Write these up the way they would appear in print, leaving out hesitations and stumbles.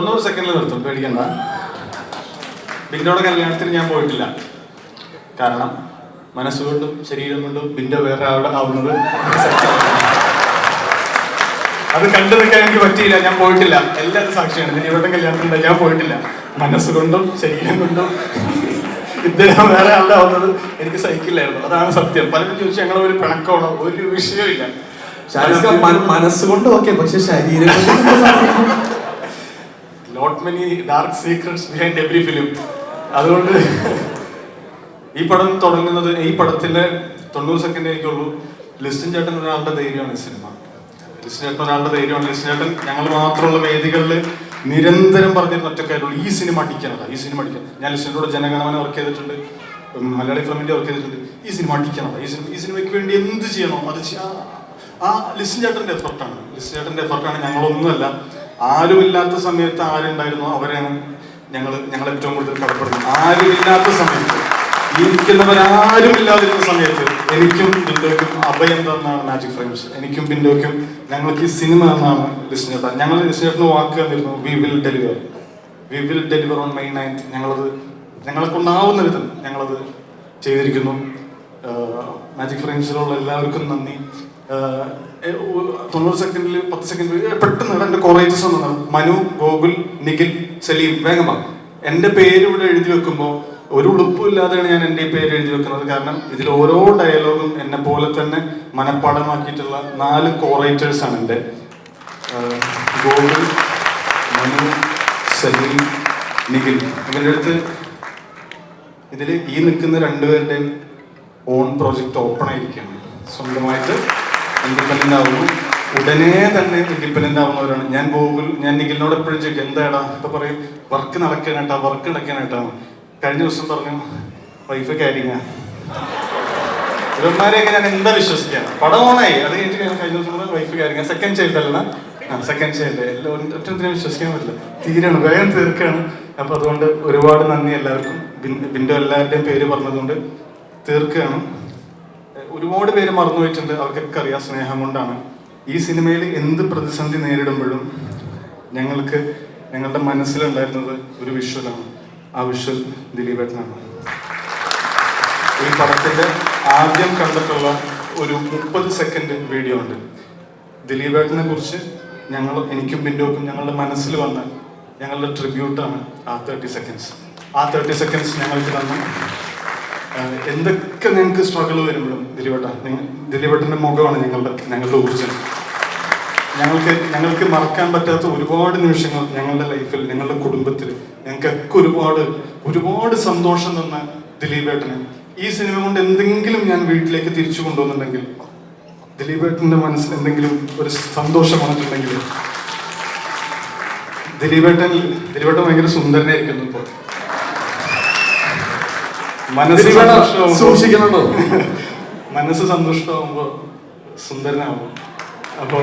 90 സെക്കൻഡിൽ നിർത്തും, പേടിക്കണ്ട. ബിൻഡോയുടെ കല്യാണത്തിന് ഞാൻ പോയിട്ടില്ല. കാരണം മനസ്സുകൊണ്ടും ശരീരം കൊണ്ടും ബിൻഡോ വേറെ ആളുടെ ആവുന്നത് അത് കണ്ടു നിൽക്കാൻ എനിക്ക് പറ്റിയില്ല. ഞാൻ പോയിട്ടില്ല. എല്ലാവരും സാക്ഷിയാണ്. ദിലീപേട്ടൻ കല്യാണത്തിന് ഞാൻ പോയിട്ടില്ല. മനസ്സുകൊണ്ടും ശരീരം കൊണ്ടും ഇദ്ദേഹം വേറെ ആളുടെ ആവുന്നത് എനിക്ക് സഹിക്കില്ലായിരുന്നു. അതാണ് സത്യം. പലരും ചോദിച്ചു ഞങ്ങൾ ഒരു പിണക്കമാണോ? ഒരു വിഷയമില്ല. മനസ്സുകൊണ്ട് ഓക്കെ, പക്ഷെ ശരീരം not many dark secrets behind every film. അതുകൊണ്ട് ഈ പടം തുടങ്ങുന്നത്, ഈ പടത്തിന്റെ 90 സെക്കൻഡ് എനിക്കുള്ളൂ. ലിസ്റ്റിൻ ചേട്ടൻ ഒരാളുടെ ധൈര്യമാണ് ഈ സിനിമ. ലിസ്റ്റിൻ ചേട്ടൻ ഒരാളുടെ ധൈര്യമാണ്. ലിസ്റ്റിൻ ചേട്ടൻ ഞങ്ങൾ മാത്രമുള്ള വേദികളിൽ നിരന്തരം പറഞ്ഞിരുന്ന ഒറ്റക്കാരുള്ളൂ, ഈ സിനിമ അടിക്കണതാ, ഈ സിനിമ അടിക്കണം. ഞാൻ ലിസ്റ്റിനോട് ജനഗണമന വർക്ക് ചെയ്തിട്ടുണ്ട്, മലയാളി ഫിലിമിന്റെ വർക്ക് ചെയ്തിട്ടുണ്ട്. ഈ സിനിമ അടിക്കണതാ, ഈ സിനിമയ്ക്ക് വേണ്ടി എന്ത് ചെയ്യണോ അത് ആ ലിസ്റ്റിൻ ചേട്ടന്റെ എഫർട്ടാണ്. ലിസ്റ്റിൻ ചേട്ടന്റെ എഫർട്ടാണ്. ഞങ്ങളൊന്നുമല്ല. ആരുമില്ലാത്ത സമയത്ത് ആരുണ്ടായിരുന്നു അവരെയാണ് ഞങ്ങൾ ഏറ്റവും കൂടുതൽ കടപ്പെടുന്നത്. ആരുമില്ലാത്ത സമയത്ത്, ഇരിക്കുന്നവരാരും ഇല്ലാതിരുന്ന സമയത്ത് എനിക്കും ബിൻഡോയ്ക്കും അഭയം തന്നാണ് മാജിക് ഫ്രെയിംസ്. എനിക്കും ബിൻഡോയ്ക്കും ഞങ്ങൾക്ക് ഈ സിനിമ എന്നാണ് ലിസ്റ്റിൻ ചേട്ടൻ. ഞങ്ങൾ ലിസ്റ്റിൻ ചേട്ടന് വാക്ക് തന്നിരുന്നു, we will deliver on May 9th. ഞങ്ങളെ കൊണ്ടാവുന്ന വിധം ഞങ്ങളത് ചെയ്തിരിക്കുന്നു. മാജിക് ഫ്രെയിംസിലുള്ള എല്ലാവർക്കും നന്ദി. 90 സെക്കൻഡിൽ 10 സെക്കൻഡിൽ പെട്ടെന്ന് എൻ്റെ കോറേജസ് ഒന്നും മനു, ഗോകുൽ, നിഖിൽ, സലീം, വേഗമാ എൻ്റെ പേര് ഇവിടെ എഴുതി വെക്കുമ്പോൾ ഒരു ഉളുപ്പും ഇല്ലാതെയാണ് ഞാൻ എൻ്റെ ഈ പേര് എഴുതി വെക്കുന്നത്. കാരണം ഇതിൽ ഓരോ ഡയലോഗും എന്നെ പോലെ തന്നെ മനഃപ്പാഠമാക്കിയിട്ടുള്ള 4 കോറേറ്റേഴ്സാണ് എൻ്റെ. ഗോകുൽ, മനു, സലീം, നിഖിൽ. ഇവരുടെ അടുത്ത് ഇതിൽ ഈ നിൽക്കുന്ന 2 പേരുടെയും ഓൺ പ്രോജക്റ്റ് ഓപ്പൺ ആയിരിക്കുകയാണ്. സ്വന്തമായിട്ട് ഇൻഡിപെൻഡൻ്റ് ആവുന്നു. ഉടനെ തന്നെ ഇൻഡിപെൻഡൻ്റ് ആവുന്നവരാണ്. ഞാൻ നിഖിലിനോട് എപ്പോഴും ചോദിക്കും, എന്താടാ ഇപ്പൊ പറയും, വർക്ക് നടക്കാനായിട്ടാണ്. കഴിഞ്ഞ ദിവസം പറഞ്ഞു വൈഫ് കാരിങ്ങ. ഇവന്മാരെയൊക്കെ ഞാൻ എന്താ വിശ്വസിക്കാം? പടം ഓണായി. അത് കഴിഞ്ഞിട്ട് കഴിഞ്ഞ ദിവസം വൈഫ് കാരിങ്ങ. സെക്കൻഡ് ചൈൽഡ് അല്ല, സെക്കൻഡ് ചൈൽഡ്. ഒറ്റത്തിനെ വിശ്വസിക്കാൻ പറ്റില്ല. തീരാണ്, വേഗം തീർക്കാണ്. അപ്പൊ അതുകൊണ്ട് ഒരുപാട് നന്ദി എല്ലാവർക്കും. ബിൻഡോ എല്ലാവരുടെയും പേര് പറഞ്ഞതുകൊണ്ട് തീർക്കുകയാണ്. ഒരുപാട് പേര് മറന്നുപോയിട്ടുണ്ട്, അവർക്കൊക്കെ അറിയാം. സ്നേഹം കൊണ്ടാണ്. ഈ സിനിമയിൽ എന്ത് പ്രതിസന്ധി നേരിടുമ്പോഴും ഞങ്ങളുടെ മനസ്സിലുണ്ടായിരുന്നത് ഒരു വിഷ്വലാണ്. ആ വിഷ്വൽ ദിലീപേട്ടനാണ്. ഈ പടത്തിന്റെ ആദ്യം കണ്ടിട്ടുള്ള ഒരു 30 സെക്കൻഡ് വീഡിയോ ഉണ്ട്. ദിലീപേട്ടനെ കുറിച്ച് എനിക്കും ബിൻഡോക്കും ഞങ്ങളുടെ മനസ്സിൽ വന്ന ഞങ്ങളുടെ ട്രിബ്യൂട്ടാണ് ആ 30 സെക്കൻഡ്സ്. ആ 30 സെക്കൻഡ്സ് ഞങ്ങൾക്ക് തന്നു. എന്തൊക്കെ ഞങ്ങൾക്ക് സ്ട്രഗിൾ വരുമ്പോഴും ദിലീപേട്ടൻ്റെ മുഖമാണ് ഞങ്ങളുടെ ഊർജ്ജം. ഞങ്ങൾക്ക് മറക്കാൻ പറ്റാത്ത ഒരുപാട് നിമിഷങ്ങൾ ഞങ്ങളുടെ ലൈഫിൽ, ഞങ്ങളുടെ കുടുംബത്തിൽ ഞങ്ങൾക്കൊക്കെ ഒരുപാട് സന്തോഷം തന്ന ദിലീപേട്ടന് ഈ സിനിമ കൊണ്ട് എന്തെങ്കിലും ഞാൻ വീട്ടിലേക്ക് തിരിച്ചു കൊണ്ടുവന്നിട്ടുണ്ടെങ്കിൽ, ദിലീപേട്ടൻ്റെ മനസ്സിൽ എന്തെങ്കിലും ഒരു സന്തോഷം വന്നിട്ടുണ്ടെങ്കിൽ, ദിലീപേട്ടൻ ഭയങ്കര സുന്ദരനായിരിക്കുന്നു. ഇപ്പോൾ മനസ്സ് സന്തുഷ്ടമാകുമ്പോ സുന്ദരനാവും. അപ്പൊ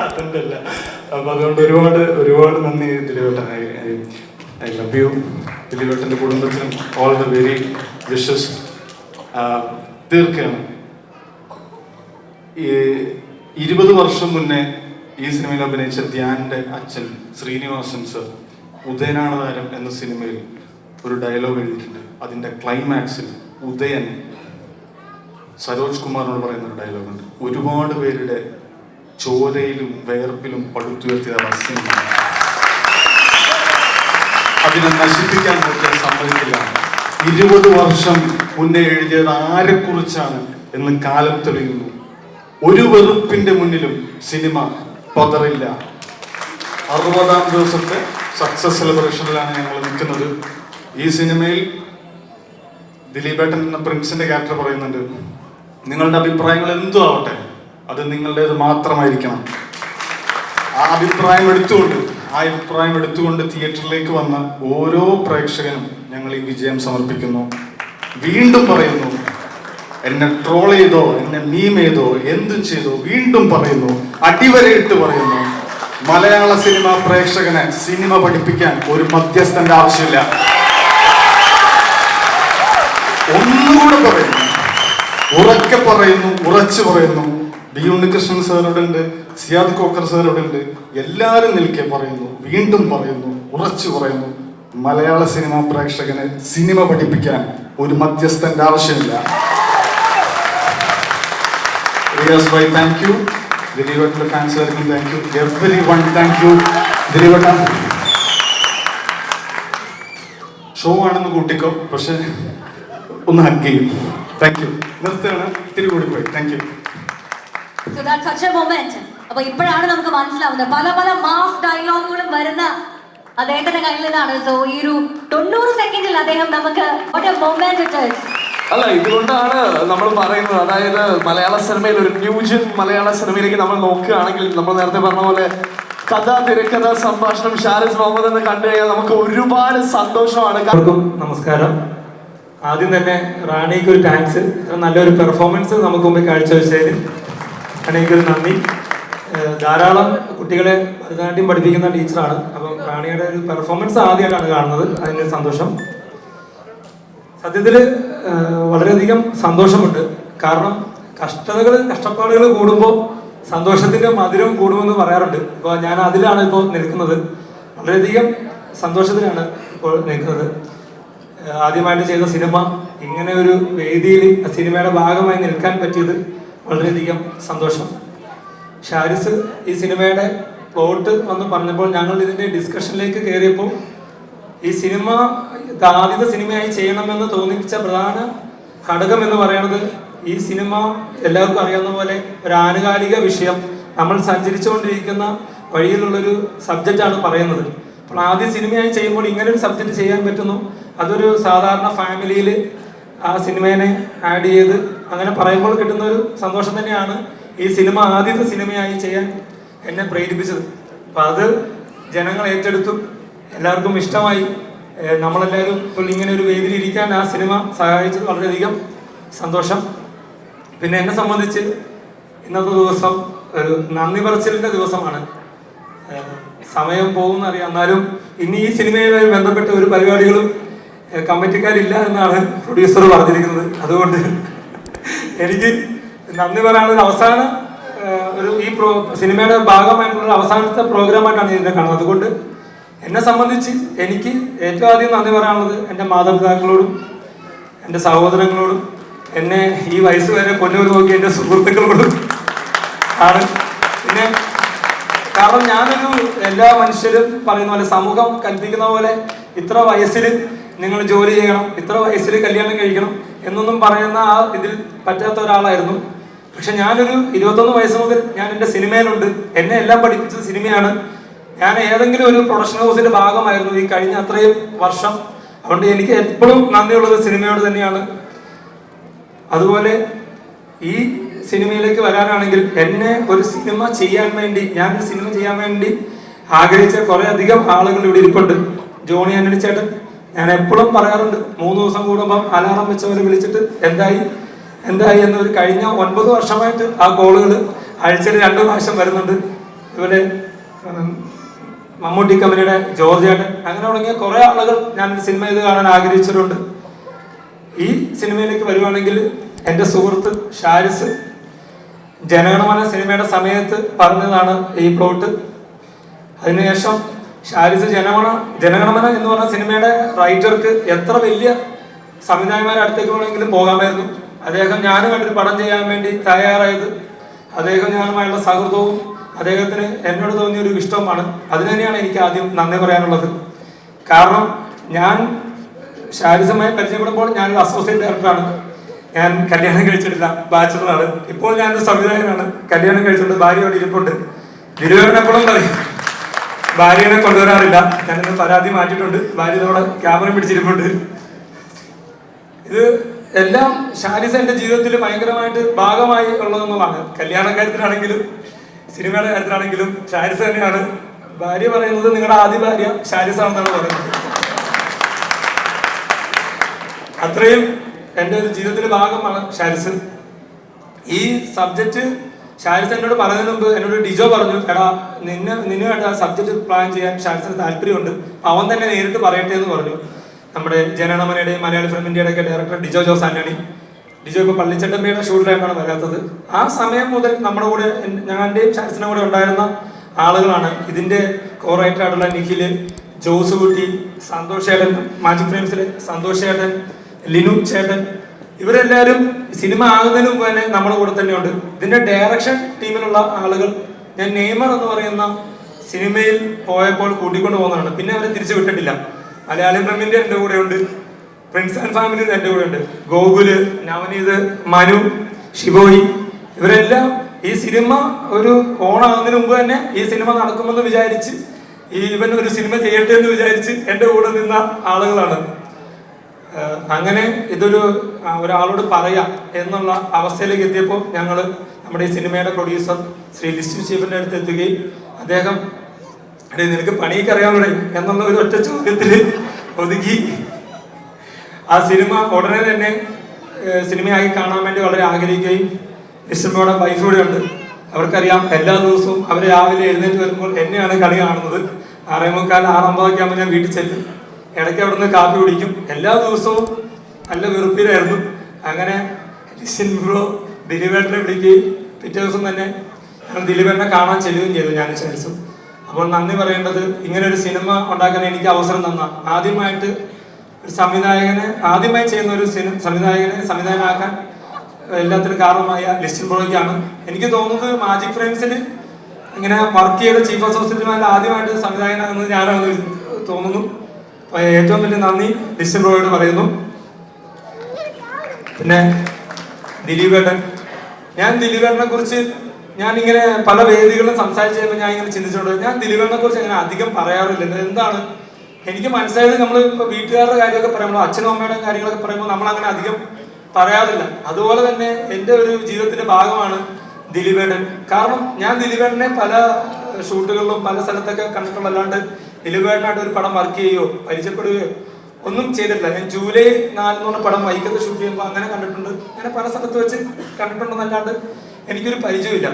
അതുകൊണ്ടല്ല. അപ്പൊ അതുകൊണ്ട് ഒരുപാട് നന്ദി ദിലീപേട്ടൻ. I love you. ദിലീപേട്ടൻ്റെ കുടുംബത്തിനും ഓൾ ദ വെരി വിഷസ്. തീർക്കുകയാണ്. 20 വർഷം മുന്നേ ഈ സിനിമയിൽ അഭിനയിച്ച ധ്യാന്റെ അച്ഛൻ ശ്രീനിവാസൻ സർ ഉദയനാണ് താരം എന്ന സിനിമയിൽ ഒരു ഡയലോഗ് എഴുതിയിട്ടുണ്ട്. അതിന്റെ ക്ലൈമാക്സിൽ ഉദയൻ സരോജ് കുമാറിനോട് പറയുന്ന ഒരു ഡയലോഗ് ഉണ്ട്. ഒരുപാട് പേരുടെ ചോരയിലും വേർപ്പിലും പടുത്തുയർത്തിയ സിനിമ അതിനെ നശിപ്പിക്കാൻ നോക്കിയാൽ സമ്മതിക്കില്ല. 20 വർഷം മുന്നേ എഴുതിയത് ആരെക്കുറിച്ചാണ് എന്ന് കാലം തെളിയുന്നു. ഒരു വെറുപ്പിന്റെ മുന്നിലും സിനിമ പതറില്ല. 60ാം ദിവസത്തെ സക്സസ് സെലിബ്രേഷനിലാണ് ഞങ്ങൾ നിൽക്കുന്നത്. ഈ സിനിമയിൽ ദിലീപേട്ടൻ എന്ന പ്രിൻസിന്റെ ക്യാരക്ടർ പറയുന്നുണ്ട്, നിങ്ങളുടെ അഭിപ്രായങ്ങൾ എന്തും ആവട്ടെ, അത് നിങ്ങളുടേത് മാത്രമായിരിക്കണം. ആ അഭിപ്രായം എടുത്തുകൊണ്ട് തിയേറ്ററിലേക്ക് വന്ന ഓരോ പ്രേക്ഷകനും ഞങ്ങൾ ഈ വിജയം സമർപ്പിക്കുന്നു. വീണ്ടും പറയുന്നു, എന്നെ ട്രോൾ ചെയ്തോ, എന്നെ മീം ചെയ്തോ, എന്തും ചെയ്തോ, വീണ്ടും പറയുന്നു, അടിവരയിട്ട് പറയുന്നു, മലയാള സിനിമ പ്രേക്ഷകനെ സിനിമ പഠിപ്പിക്കാൻ ഒരു മധ്യസ്ഥന്റെ ആവശ്യമില്ല. ഒന്നുകൂടെ പറയുന്നു, ഉറക്കെ പറയുന്നു, ഉറച്ചു പറയുന്നു, ബി ഉണ്ണികൃഷ്ണൻ സാർ ഇവിടെ ഉണ്ട്, സിയാദ് കോക്കർ സാർ ഇവിടെ ഉണ്ട്. എല്ലാവരും നിൽക്കെ പറയുന്നു, വീണ്ടും പറയുന്നു, ഉറച്ചു പറയുന്നു, മലയാള സിനിമാ പ്രേക്ഷകന് സിനിമ പഠിപ്പിക്കാൻ ഒരു മധ്യസ്ഥന്റെ ആവശ്യമില്ല. റിയാസ് ഭായ് താങ്ക് യു, ദിലീപേട്ടൻ്റെ ഫാൻസുകാർക്കും thank you, every one thank you. ദിലീപേട്ട ഷോ ആണെന്ന് കൂട്ടിക്കോ, പക്ഷെ ഒന്ന് ഹഗ് ചെയ്യും. Thank you. നിർത്തുകയാണ്, ഇത്തിരി കൂടി പോയി. Thank you. So that's such a moment. അപ്പൊ ഇപ്പോഴാണ് നമുക്ക് മനസ്സിലാവുന്നത് പല പല മാസ് ഡയലോഗുകളും വരുന്ന അദ്ദേഹത്തിന്റെ കയ്യിൽ നിന്നാണ്. സോ ഈ ഒരു 90 സെക്കൻഡിൽ അദ്ദേഹം നമുക്ക് what a moment it is. അല്ല, ഇതുകൊണ്ടാണ് നമ്മൾ പറയുന്നത്, അതായത് മലയാള സിനിമയിൽ ഒരു ന്യൂജൻ മലയാള സിനിമയിലേക്ക് നമ്മൾ നോക്കുകയാണെങ്കിൽ നമ്മൾ നേരത്തെ പറഞ്ഞ പോലെ കഥ, തിരക്കഥ, സംഭാഷണം ഷാരിസ് മുഹമ്മദ് എന്ന് കണ്ടു കഴിഞ്ഞാൽ നമുക്ക് ഒരുപാട് സന്തോഷമാണ്. നമസ്കാരം. ആദ്യം തന്നെ റാണിക്ക് ഒരു താങ്ക്സ്. ഇത്ര നല്ലൊരു പെർഫോമൻസ് നമുക്ക് മുമ്പ് കാഴ്ചവെച്ചതിന് റാണിക്കൊരു നന്ദി. ധാരാളം കുട്ടികളെ ഭരതനാട്യം പഠിപ്പിക്കുന്ന ടീച്ചറാണ്. അപ്പം റാണിയുടെ ഒരു പെർഫോമൻസ് ആദ്യമായിട്ടാണ് കാണുന്നത്, അതിൻ്റെ സന്തോഷം. സത്യത്തിൽ വളരെയധികം സന്തോഷമുണ്ട്. കാരണം കഷ്ടപ്പാടുകൾ കൂടുമ്പോൾ സന്തോഷത്തിന്റെ മധുരം കൂടുമെന്ന് പറയാറുണ്ട്. ഇപ്പോൾ ഞാൻ അതിലാണ് ഇപ്പോൾ നിൽക്കുന്നത്. വളരെയധികം സന്തോഷത്തിലാണ് ഇപ്പോൾ നിൽക്കുന്നത്. ആദ്യമായിട്ട് ചെയ്ത സിനിമ, ഇങ്ങനെ ഒരു വേദിയിൽ സിനിമയുടെ ഭാഗമായി നിൽക്കാൻ പറ്റിയത് വളരെയധികം സന്തോഷം. ഷാരിസ് ഈ സിനിമയുടെ പ്ലോട്ട് വന്ന് പറഞ്ഞപ്പോൾ ഞങ്ങൾ ഇതിൻ്റെ ഡിസ്കഷനിലേക്ക് കയറിയപ്പോൾ ഈ സിനിമ ആദ്യത്തെ സിനിമയായി ചെയ്യണമെന്ന് തോന്നിപ്പിച്ച പ്രധാന ഘടകം എന്ന് പറയുന്നത്, ഈ സിനിമ എല്ലാവർക്കും അറിയാവുന്ന പോലെ ഒരു ആനുകാലിക വിഷയം, നമ്മൾ സഞ്ചരിച്ചുകൊണ്ടിരിക്കുന്ന വഴിയിലുള്ളൊരു സബ്ജക്റ്റാണ് പറയുന്നത്. അപ്പോൾ ആദ്യ സിനിമയായി ചെയ്യുമ്പോൾ ഇങ്ങനെ ഒരു സബ്ജക്റ്റ് ചെയ്യാൻ പറ്റുന്നു. അതൊരു സാധാരണ ഫാമിലിയിൽ ആ സിനിമേനെ ആഡ് ചെയ്ത് അങ്ങനെ പറയുമ്പോൾ കിട്ടുന്ന ഒരു സന്തോഷം തന്നെയാണ് ഈ സിനിമ ആദ്യത്തെ സിനിമയായി ചെയ്യാൻ എന്നെ പ്രേരിപ്പിച്ചത്. അപ്പം അത് ജനങ്ങൾ ഏറ്റെടുത്തു, എല്ലാവർക്കും ഇഷ്ടമായി. നമ്മളെല്ലാവരും ഇപ്പോൾ ഇങ്ങനെ ഒരു വേദിയിൽ ഇരിക്കാൻ ആ സിനിമ സഹായിച്ചത് വളരെയധികം സന്തോഷം. പിന്നെ എന്നെ സംബന്ധിച്ച് ഇന്നത്തെ ദിവസം ഒരു നന്ദി പറച്ചിലിൻ്റെ ദിവസമാണ്. സമയം പോകുന്നറിയാം, എന്നാലും ഇനി ഈ സിനിമയുമായി ബന്ധപ്പെട്ട ഒരു പരിപാടികളും കമ്മിറ്റിക്കാരില്ല എന്നാണ് പ്രൊഡ്യൂസർ പറഞ്ഞിരിക്കുന്നത്. അതുകൊണ്ട് എനിക്ക് നന്ദി പറയാനുള്ള അവസാന ഒരു ഈ സിനിമയുടെ ഭാഗമായിട്ടുള്ള അവസാനത്തെ പ്രോഗ്രാമായിട്ടാണ് ഇതിനെ കാണുന്നത്. അതുകൊണ്ട് എന്നെ സംബന്ധിച്ച് എനിക്ക് ഏറ്റവും ആദ്യം നന്ദി പറയാനുള്ളത് എൻ്റെ മാതാപിതാക്കളോടും എൻ്റെ സഹോദരങ്ങളോടും എന്നെ ഈ വയസ്സ് വരെ പൊന്നൂർ നോക്കി എൻ്റെ സുഹൃത്തുക്കളോടും ആണ്. പിന്നെ കാരണം ഞാനൊരു എല്ലാ മനുഷ്യരും പറയുന്ന പോലെ, സമൂഹം കൽപ്പിക്കുന്ന പോലെ ഇത്ര വയസ്സിൽ നിങ്ങൾ ജോലി ചെയ്യണം, ഇത്ര വയസ്സിൽ കല്യാണം കഴിക്കണം എന്നൊന്നും പറയുന്ന ആ ഇതിൽ പറ്റാത്ത ഒരാളായിരുന്നു. പക്ഷെ ഞാനൊരു 21 വയസ്സ് മുതൽ ഞാൻ എൻ്റെ സിനിമയിലുണ്ട്. എന്നെ എല്ലാം പഠിപ്പിച്ചത് സിനിമയാണ്. ഞാൻ ഏതെങ്കിലും ഒരു പ്രൊഡക്ഷൻ ഹൗസിന്റെ ഭാഗമായിരുന്നു ഈ കഴിഞ്ഞ അത്രയും വർഷം. അതുകൊണ്ട് എനിക്ക് എപ്പോഴും നന്ദിയുള്ളത് സിനിമയോട് തന്നെയാണ്. അതുപോലെ ഈ സിനിമയിലേക്ക് വരാനാണെങ്കിൽ എന്നെ ഒരു സിനിമ ചെയ്യാൻ വേണ്ടി, ഞാനൊരു സിനിമ ചെയ്യാൻ വേണ്ടി ആഗ്രഹിച്ച കുറേ അധികം ആളുകൾ ഇവിടെ ഇരിപ്പുണ്ട്. ജോണി ആന്റണി ചേട്ടൻ, ഞാൻ എപ്പോഴും പറയാറുണ്ട്, 3 ദിവസം കൂടുമ്പം അലാറം വെച്ചവരെ വിളിച്ചിട്ട് എന്തായി എന്നൊരു കഴിഞ്ഞ 9 വർഷമായിട്ട് ആ കോളുകൾ ആഴ്ചയിൽ 2 പ്രാവശ്യം വരുന്നുണ്ട്. ഇവരെ മമ്മൂട്ടി കമ്പനിയുടെ ജോർജ് ചേട്ടൻ, അങ്ങനെ തുടങ്ങിയ കുറേ ആളുകൾ ഞാനൊരു സിനിമ ഇത് കാണാൻ ആഗ്രഹിച്ചിട്ടുണ്ട്. ഈ സിനിമയിലേക്ക് വരുവാണെങ്കിൽ എൻ്റെ സുഹൃത്ത് ഷാരിസ് ജനഗണമന സിനിമയുടെ സമയത്ത് പറഞ്ഞതാണ് ഈ പ്ലോട്ട്. അതിനുശേഷം ഷാരിസ് ജനഗണമന എന്ന് പറഞ്ഞ സിനിമയുടെ റൈറ്റർക്ക് എത്ര വലിയ സംവിധായകന്മാരുടെ അടുത്തേക്ക് വേണമെങ്കിലും പോകാമായിരുന്നു. അദ്ദേഹം ഞാനുമായിട്ടൊരു പടം ചെയ്യാൻ വേണ്ടി തയ്യാറായത് അദ്ദേഹം ഞാനുമായുള്ള സൗഹൃദവും അദ്ദേഹത്തിന് എന്നോട് തോന്നിയ ഒരു ഇഷ്ടവുമാണ്. അതിന് തന്നെയാണ് എനിക്ക് ആദ്യം നന്ദി പറയാനുള്ളത്. കാരണം ഞാൻ ഷാരിസുമായി പരിചയപ്പെടുമ്പോൾ ഞാനൊരു അസോസിയേറ്റ് ഡയറക്ടറാണ്. ഞാൻ കല്യാണം കഴിച്ചിട്ടില്ല, ബാച്ചിലറാണ്. ഇപ്പോൾ ഞാനൊരു സംവിധായകനാണ്. കല്യാണം കഴിച്ചിട്ടുണ്ട്, ഭാര്യയോട് ഇരിപ്പുണ്ട്. ഗുരുവേട്ടൻ എപ്പോഴും പറയും ഭാര്യനെ കൊണ്ടുവരാറില്ല. ഞാനിന്ന് പരാതി മാറ്റിയിട്ടുണ്ട്, ഭാര്യയോടെ ക്യാമറ പിടിച്ചിരിപ്പുണ്ട്. ഇത് എല്ലാം ഷാരിസ് എൻ്റെ ജീവിതത്തിൽ ഭയങ്കരമായിട്ട് ഭാഗമായി ഉള്ളതെന്നുള്ളതാണ്. കല്യാണ കാര്യത്തിലാണെങ്കിലും സിനിമയുടെ കാര്യത്തിലാണെങ്കിലും ഷാരിസ് തന്നെയാണ്. ഭാര്യ പറയുന്നത് നിങ്ങളുടെ ആദ്യ ഭാര്യ ഷാരിസ് ആണെന്നാണ് പറയുന്നത്. അത്രയും എൻ്റെ ഒരു ജീവിതത്തിന്റെ ഭാഗമാണ് ഷാരിസ്. ഈ സബ്ജക്റ്റ് ഷാരിസ് എന്നോട് പറയുന്നതിന് മുമ്പ് എന്നോട് ഡിജോ പറഞ്ഞു, എടാ നിന്നുമായിട്ട് ആ സബ്ജക്റ്റ് പ്ലാൻ ചെയ്യാൻ ഷാരിസിന് താല്പര്യമുണ്ട്, അവൻ തന്നെ നേരിട്ട് പറയട്ടെ എന്ന് പറഞ്ഞു. നമ്മുടെ ജനഗണമനയുടെയും മലയാള ഫിലിം ഇന്ത്യയുടെ ഒക്കെ ഡയറക്ടർ ഡിജോ ജോസ് ആന്റണി. ലിജോ ഇപ്പോൾ പള്ളിച്ചട്ടമ്പയുടെ ഷൂട്ടിലായിട്ടാണ് വരാത്തത്. ആ സമയം മുതൽ നമ്മുടെ കൂടെ ഞങ്ങളുടെയും ഷാൻസിൻ്റെ കൂടെ ഉണ്ടായിരുന്ന ആളുകളാണ്. ഇതിൻ്റെ കോറൈറ്ററായിട്ടുള്ള നിഖില്, ജോസ് കുട്ടി, സന്തോഷ് ചേട്ടൻ, മാജിക് ഫ്രെയിംസിലെ സന്തോഷ് ചേട്ടൻ, ലിനു ചേട്ടൻ, ഇവരെല്ലാവരും സിനിമ ആകുന്നതിന് മുമ്പ് തന്നെ നമ്മുടെ കൂടെ തന്നെയുണ്ട്. ഇതിന്റെ ഡയറക്ഷൻ ടീമിലുള്ള ആളുകൾ ഞാൻ നെയ്മർ എന്ന് പറയുന്ന സിനിമയിൽ പോയപ്പോൾ കൂട്ടിക്കൊണ്ട് പോകുന്നതാണ്. പിന്നെ അവരെ തിരിച്ചു വിട്ടിട്ടില്ല. മലയാളി ബ്രഹ്മിന്റെ എൻ്റെ കൂടെയുണ്ട്, പ്രിൻസ് ആൻഡ് ഫാമിലി എൻ്റെ കൂടെയുണ്ട്, ഗോകുല്, നവനീത്, മനു, ഷിബോയി, ഇവരെല്ലാം ഈ സിനിമ ഒരു ഓണാകുന്നതിന് മുമ്പ് തന്നെ ഈ സിനിമ നടക്കുമെന്ന് വിചാരിച്ച് ഇവൻ ഒരു സിനിമ ചെയ്യട്ടെ എന്ന് വിചാരിച്ച് എൻ്റെ കൂടെ നിന്ന ആളുകളാണ്. അങ്ങനെ ഇതൊരു ഒരാളോട് പറയാം എന്നുള്ള അവസ്ഥയിലേക്ക് എത്തിയപ്പോൾ ഞങ്ങൾ നമ്മുടെ ഈ സിനിമയുടെ പ്രൊഡ്യൂസർ ശ്രീ ലിസ്റ്റു ചീഫിൻ്റെ അടുത്ത് എത്തുകയും അദ്ദേഹം നിനക്ക് പണിയൊക്കെ അറിയാവുന്നേ എന്നുള്ള ഒരു ഒറ്റ ചോദ്യത്തിൽ ഒതുക്കി ആ സിനിമ ഉടനെ തന്നെ സിനിമയായി കാണാൻ വേണ്ടി വളരെ ആഗ്രഹിക്കുകയും ലിസ്റ്റമ്മയുടെ വൈഫ് കൂടെ ഉണ്ട്. അവർക്കറിയാം എല്ലാ ദിവസവും അവർ രാവിലെ എഴുന്നേറ്റ് വരുമ്പോൾ എന്നെയാണ് കളി കാണുന്നത്. 6:45 6:50 ആകുമ്പോൾ ഞാൻ വീട്ടിൽ ചെല്ലും. ഇടയ്ക്ക് അവിടെ നിന്ന് കാപ്പി കുടിക്കും. എല്ലാ ദിവസവും നല്ല വെറുപ്പിലായിരുന്നു. അങ്ങനെ ലിസ്റ്റൻ ബ്രോ ദിലീപേട്ടനെ വിളിക്കുകയും പിറ്റേ ദിവസം തന്നെ ഞങ്ങൾ ദിലീപേട്ടനെ കാണാൻ ചെല്ലുകയും ചെയ്തു ഞാൻ ചാൻസും. അപ്പോൾ നന്ദി പറയേണ്ടത് ഇങ്ങനെ ഒരു സിനിമ ഉണ്ടാക്കാൻ എനിക്ക് അവസരം തന്ന ആദ്യമായിട്ട് ഒരു സംവിധായകനെ ആദ്യമായി ചെയ്യുന്ന ഒരു സംവിധായകനെ സംവിധായകനാക്കാൻ എല്ലാത്തിനും കാരണമായ ലിസ്റ്റൻ ബ്രോയ്ക്കാണ്. എനിക്ക് തോന്നുന്നത് മാജിക് ഫ്രെയിംസിൽ ഇങ്ങനെ വർക്ക് ചെയ്ത ചീഫ് അസോസിയേറ്റുമാരിൽ ആദ്യമായിട്ട് സംവിധായകനാകുന്നത് ഞാനാണെന്ന് തോന്നുന്നു. ഏറ്റവും വലിയ നന്ദി ലിസ്റ്റൻ ബ്രോയോട് പറയുന്നു. പിന്നെ ദിലീപേട്ടൻ, ഞാൻ ദിലീപേട്ടനെ കുറിച്ച് ഞാനിങ്ങനെ പല വേദികളും സംസാരിച്ച് കഴിയുമ്പോൾ ഞാൻ ഇങ്ങനെ ചിന്തിച്ചോണ്ട് ഞാൻ ദിലീപേട്ടനെ കുറിച്ച് അങ്ങനെ അധികം പറയാറില്ല. എന്താണ് എനിക്ക് മനസ്സിലായത്, നമ്മൾ ഇപ്പോൾ വീട്ടുകാരുടെ കാര്യമൊക്കെ പറയുമ്പോൾ അച്ഛനും അമ്മയുടെ കാര്യങ്ങളൊക്കെ പറയുമ്പോൾ നമ്മൾ അങ്ങനെ അധികം പറയാറില്ല. അതുപോലെ തന്നെ എൻ്റെ ഒരു ജീവിതത്തിന്റെ ഭാഗമാണ് ദിലീപേട്ടൻ. കാരണം ഞാൻ ദിലീപേട്ടനെ പല ഷൂട്ടുകളിലും പല സ്ഥലത്തൊക്കെ കണ്ടിട്ടുള്ളല്ലാണ്ട് ദിലീപേട്ടനായിട്ട് ഒരു പടം വർക്ക് ചെയ്യുകയോ പരിചയപ്പെടുകയോ ഒന്നും ചെയ്തിട്ടില്ല. ഞാൻ ജൂലൈ 4 എന്ന് പറഞ്ഞ പടം വൈക്കത്ത് ഷൂട്ട് ചെയ്യുമ്പോൾ അങ്ങനെ കണ്ടിട്ടുണ്ട്. അങ്ങനെ പല സ്ഥലത്ത് വെച്ച് കണ്ടിട്ടുണ്ടെന്നല്ലാണ്ട് എനിക്കൊരു പരിചയമില്ല.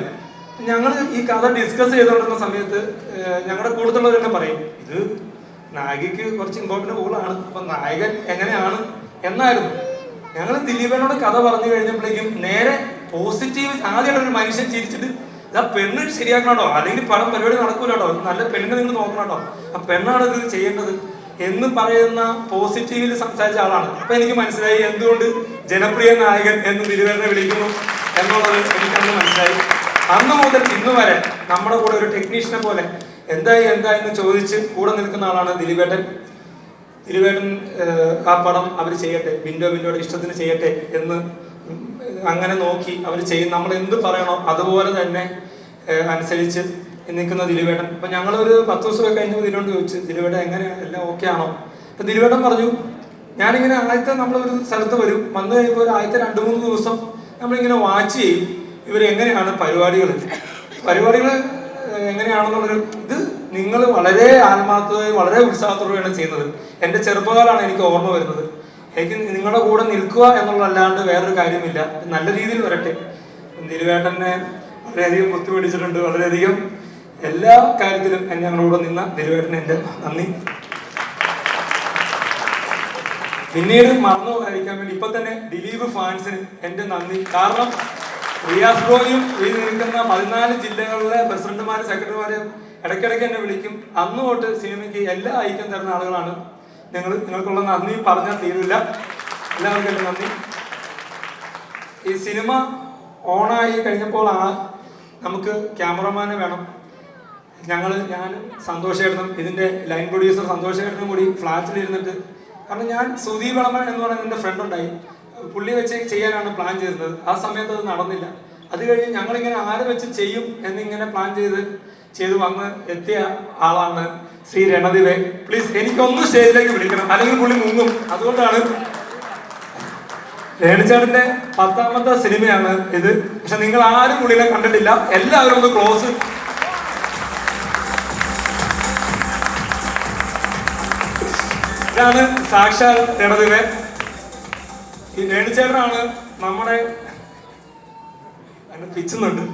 ഞങ്ങൾ ഈ കഥ ഡിസ്കസ് ചെയ്തുകൊണ്ടിരുന്ന സമയത്ത് ഞങ്ങളുടെ കൂടുതലുള്ളവർ തന്നെ പറയും ഇത് നായികയ്ക്ക് കുറച്ച് ഇമ്പോർട്ടൻ്റ് റോളാണ്, അപ്പം നായകൻ എങ്ങനെയാണ് എന്നായിരുന്നു. ഞങ്ങൾ ദിലീപേട്ടനോട് കഥ പറഞ്ഞു കഴിഞ്ഞപ്പോഴേക്കും നേരെ പോസിറ്റീവ്, ആദ്യമായിട്ട് ഒരു മനുഷ്യൻ ചിരിച്ചിട്ട് ആ പെണ്ണ് ശരിയാക്കണോ, അല്ലെങ്കിൽ പടം പരിപാടി നടക്കൂലോ, നല്ല പെണ്ണിനെ നിങ്ങൾ നോക്കണോ, ആ പെണ്ണാണ് ഇത് ചെയ്യേണ്ടത് എന്ന് പറയുന്ന പോസിറ്റീവിൽ സംസാരിച്ച ആളാണ്. അപ്പൊ എനിക്ക് മനസ്സിലായി എന്തുകൊണ്ട് ജനപ്രിയ നായകൻ എന്ന് ദിലീപേട്ടനെ വിളിക്കുന്നു എന്നുള്ളത് എനിക്കന്ന് മനസ്സിലായി. അന്ന് മുതൽ ഇന്ന് വരെ നമ്മുടെ കൂടെ ഒരു ടെക്നീഷ്യനെ പോലെ എന്തായി എന്ന് ചോദിച്ച് കൂടെ നിൽക്കുന്ന ആളാണ് ദിലീപേട്ടൻ. ദിലീപേട്ടൻ ആ പടം അവർ ചെയ്യട്ടെ, വിൻഡോയുടെ ഇഷ്ടത്തിന് ചെയ്യട്ടെ എന്ന് അങ്ങനെ നോക്കി അവർ ചെയ്യും. നമ്മൾ എന്ത് പറയണോ അതുപോലെ തന്നെ അനുസരിച്ച് നിൽക്കുന്ന ദിലീപേട്ടൻ. അപ്പൊ ഞങ്ങളൊരു 10 ദിവസമൊക്കെ കഴിഞ്ഞപ്പോൾ ദിലീപേട്ടൻ ചോദിച്ചു ദിലീപേട്ടൻ എങ്ങനെയാണ്, എല്ലാം ഓക്കെ ആണോ? അപ്പൊ ദിലീപേട്ടൻ പറഞ്ഞു ഞാനിങ്ങനെ ആദ്യത്തെ നമ്മളൊരു സ്ഥലത്ത് വരും, വന്നു കഴിയുമ്പോൾ ഒരു ആദ്യത്തെ 2-3 ദിവസം നമ്മളിങ്ങനെ വാച്ച് ചെയ്യും ഇവരെങ്ങനെയാണ് പരിപാടികൾ എങ്ങനെയാണെന്നുള്ളൊരു ഇത് നിങ്ങൾ വളരെ ആത്മാർത്ഥതയും വളരെ ഉത്സാഹത്തോടെയാണ് ചെയ്യുന്നത്. എൻ്റെ ചെറുപ്പകാലമാണ് എനിക്ക് ഓർമ്മ വരുന്നത്. എനിക്ക് നിങ്ങളുടെ കൂടെ നിൽക്കുക എന്നുള്ളതല്ലാണ്ട് വേറൊരു കാര്യമില്ല. നല്ല രീതിയിൽ വരട്ടെ. ദിലീപേട്ടനെ വളരെയധികം ബുദ്ധിമുട്ടിച്ചിട്ടുണ്ട്. വളരെയധികം എല്ലാ കാര്യത്തിലും എന്നെ ഞങ്ങളോട് നിന്ന ദിലീപേട്ടന് എൻ്റെ നന്ദി. പിന്നീട് മറന്നു പോകാതിരിക്കാൻ വേണ്ടി ഇപ്പൊ തന്നെ ദിലീപ് ഫാൻസിന് എൻ്റെ നന്ദി. കാരണം റിയാസ് ബ്രോയും ഈ നിൽക്കുന്ന 14 ജില്ലകളിലെ പ്രസിഡന്റുമാരും സെക്രട്ടറിമാരും ഇടയ്ക്കിടയ്ക്ക് എന്നെ വിളിക്കും. അന്ന് തൊട്ട് സിനിമയ്ക്ക് എല്ലാ ഐക്യം തരുന്ന ആളുകളാണ് നിങ്ങൾക്കുള്ള നന്ദി പറഞ്ഞാൽ തീരില്ല. എല്ലാവർക്കും എൻ്റെ നന്ദി. ഈ സിനിമ ഓണായി കഴിഞ്ഞപ്പോൾ നമുക്ക് ക്യാമറമാനെ വേണം. ഞാനും സന്തോഷേട്ടനും ഇതിന്റെ ലൈൻ പ്രൊഡ്യൂസർ സന്തോഷേട്ടനും കൂടി ഫ്ലാറ്റിൽ ഇരുന്നിട്ട്, കാരണം ഞാൻ സുദീപ് വളമൻ എന്ന് പറയുന്ന എൻ്റെ ഫ്രണ്ട് ഉണ്ടായി, പുള്ളി വെച്ച് ചെയ്യാനാണ് പ്ലാൻ ചെയ്തത്. ആ സമയത്ത് അത് നടന്നില്ല. അത് കഴിഞ്ഞ് ഞങ്ങളിങ്ങനെ ആര് വെച്ച് ചെയ്യും എന്നിങ്ങനെ പ്ലാൻ ചെയ്ത് വന്ന് എത്തിയ ആളാണ് ശ്രീ രണദിവേ. പ്ലീസ് എനിക്കൊന്ന് സ്റ്റേജിലേക്ക് വിളിക്കണം, അല്ലെങ്കിൽ പുള്ളി മുങ്ങും. അതുകൊണ്ടാണ് രേണുചേട്ടന്റെ 10ാമത്തെ സിനിമയാണ് ഇത്. പക്ഷെ നിങ്ങൾ ആരും പുള്ളിനെ കണ്ടിട്ടില്ല. എല്ലാവരും ഒന്ന് ക്ലോസ്. ഇതാണ് സാക്ഷാൽ രണദിവേ. ഈ രേണുചേട്ടനാണ് നമ്മുടെ പിച്ചുന്നുണ്ട്.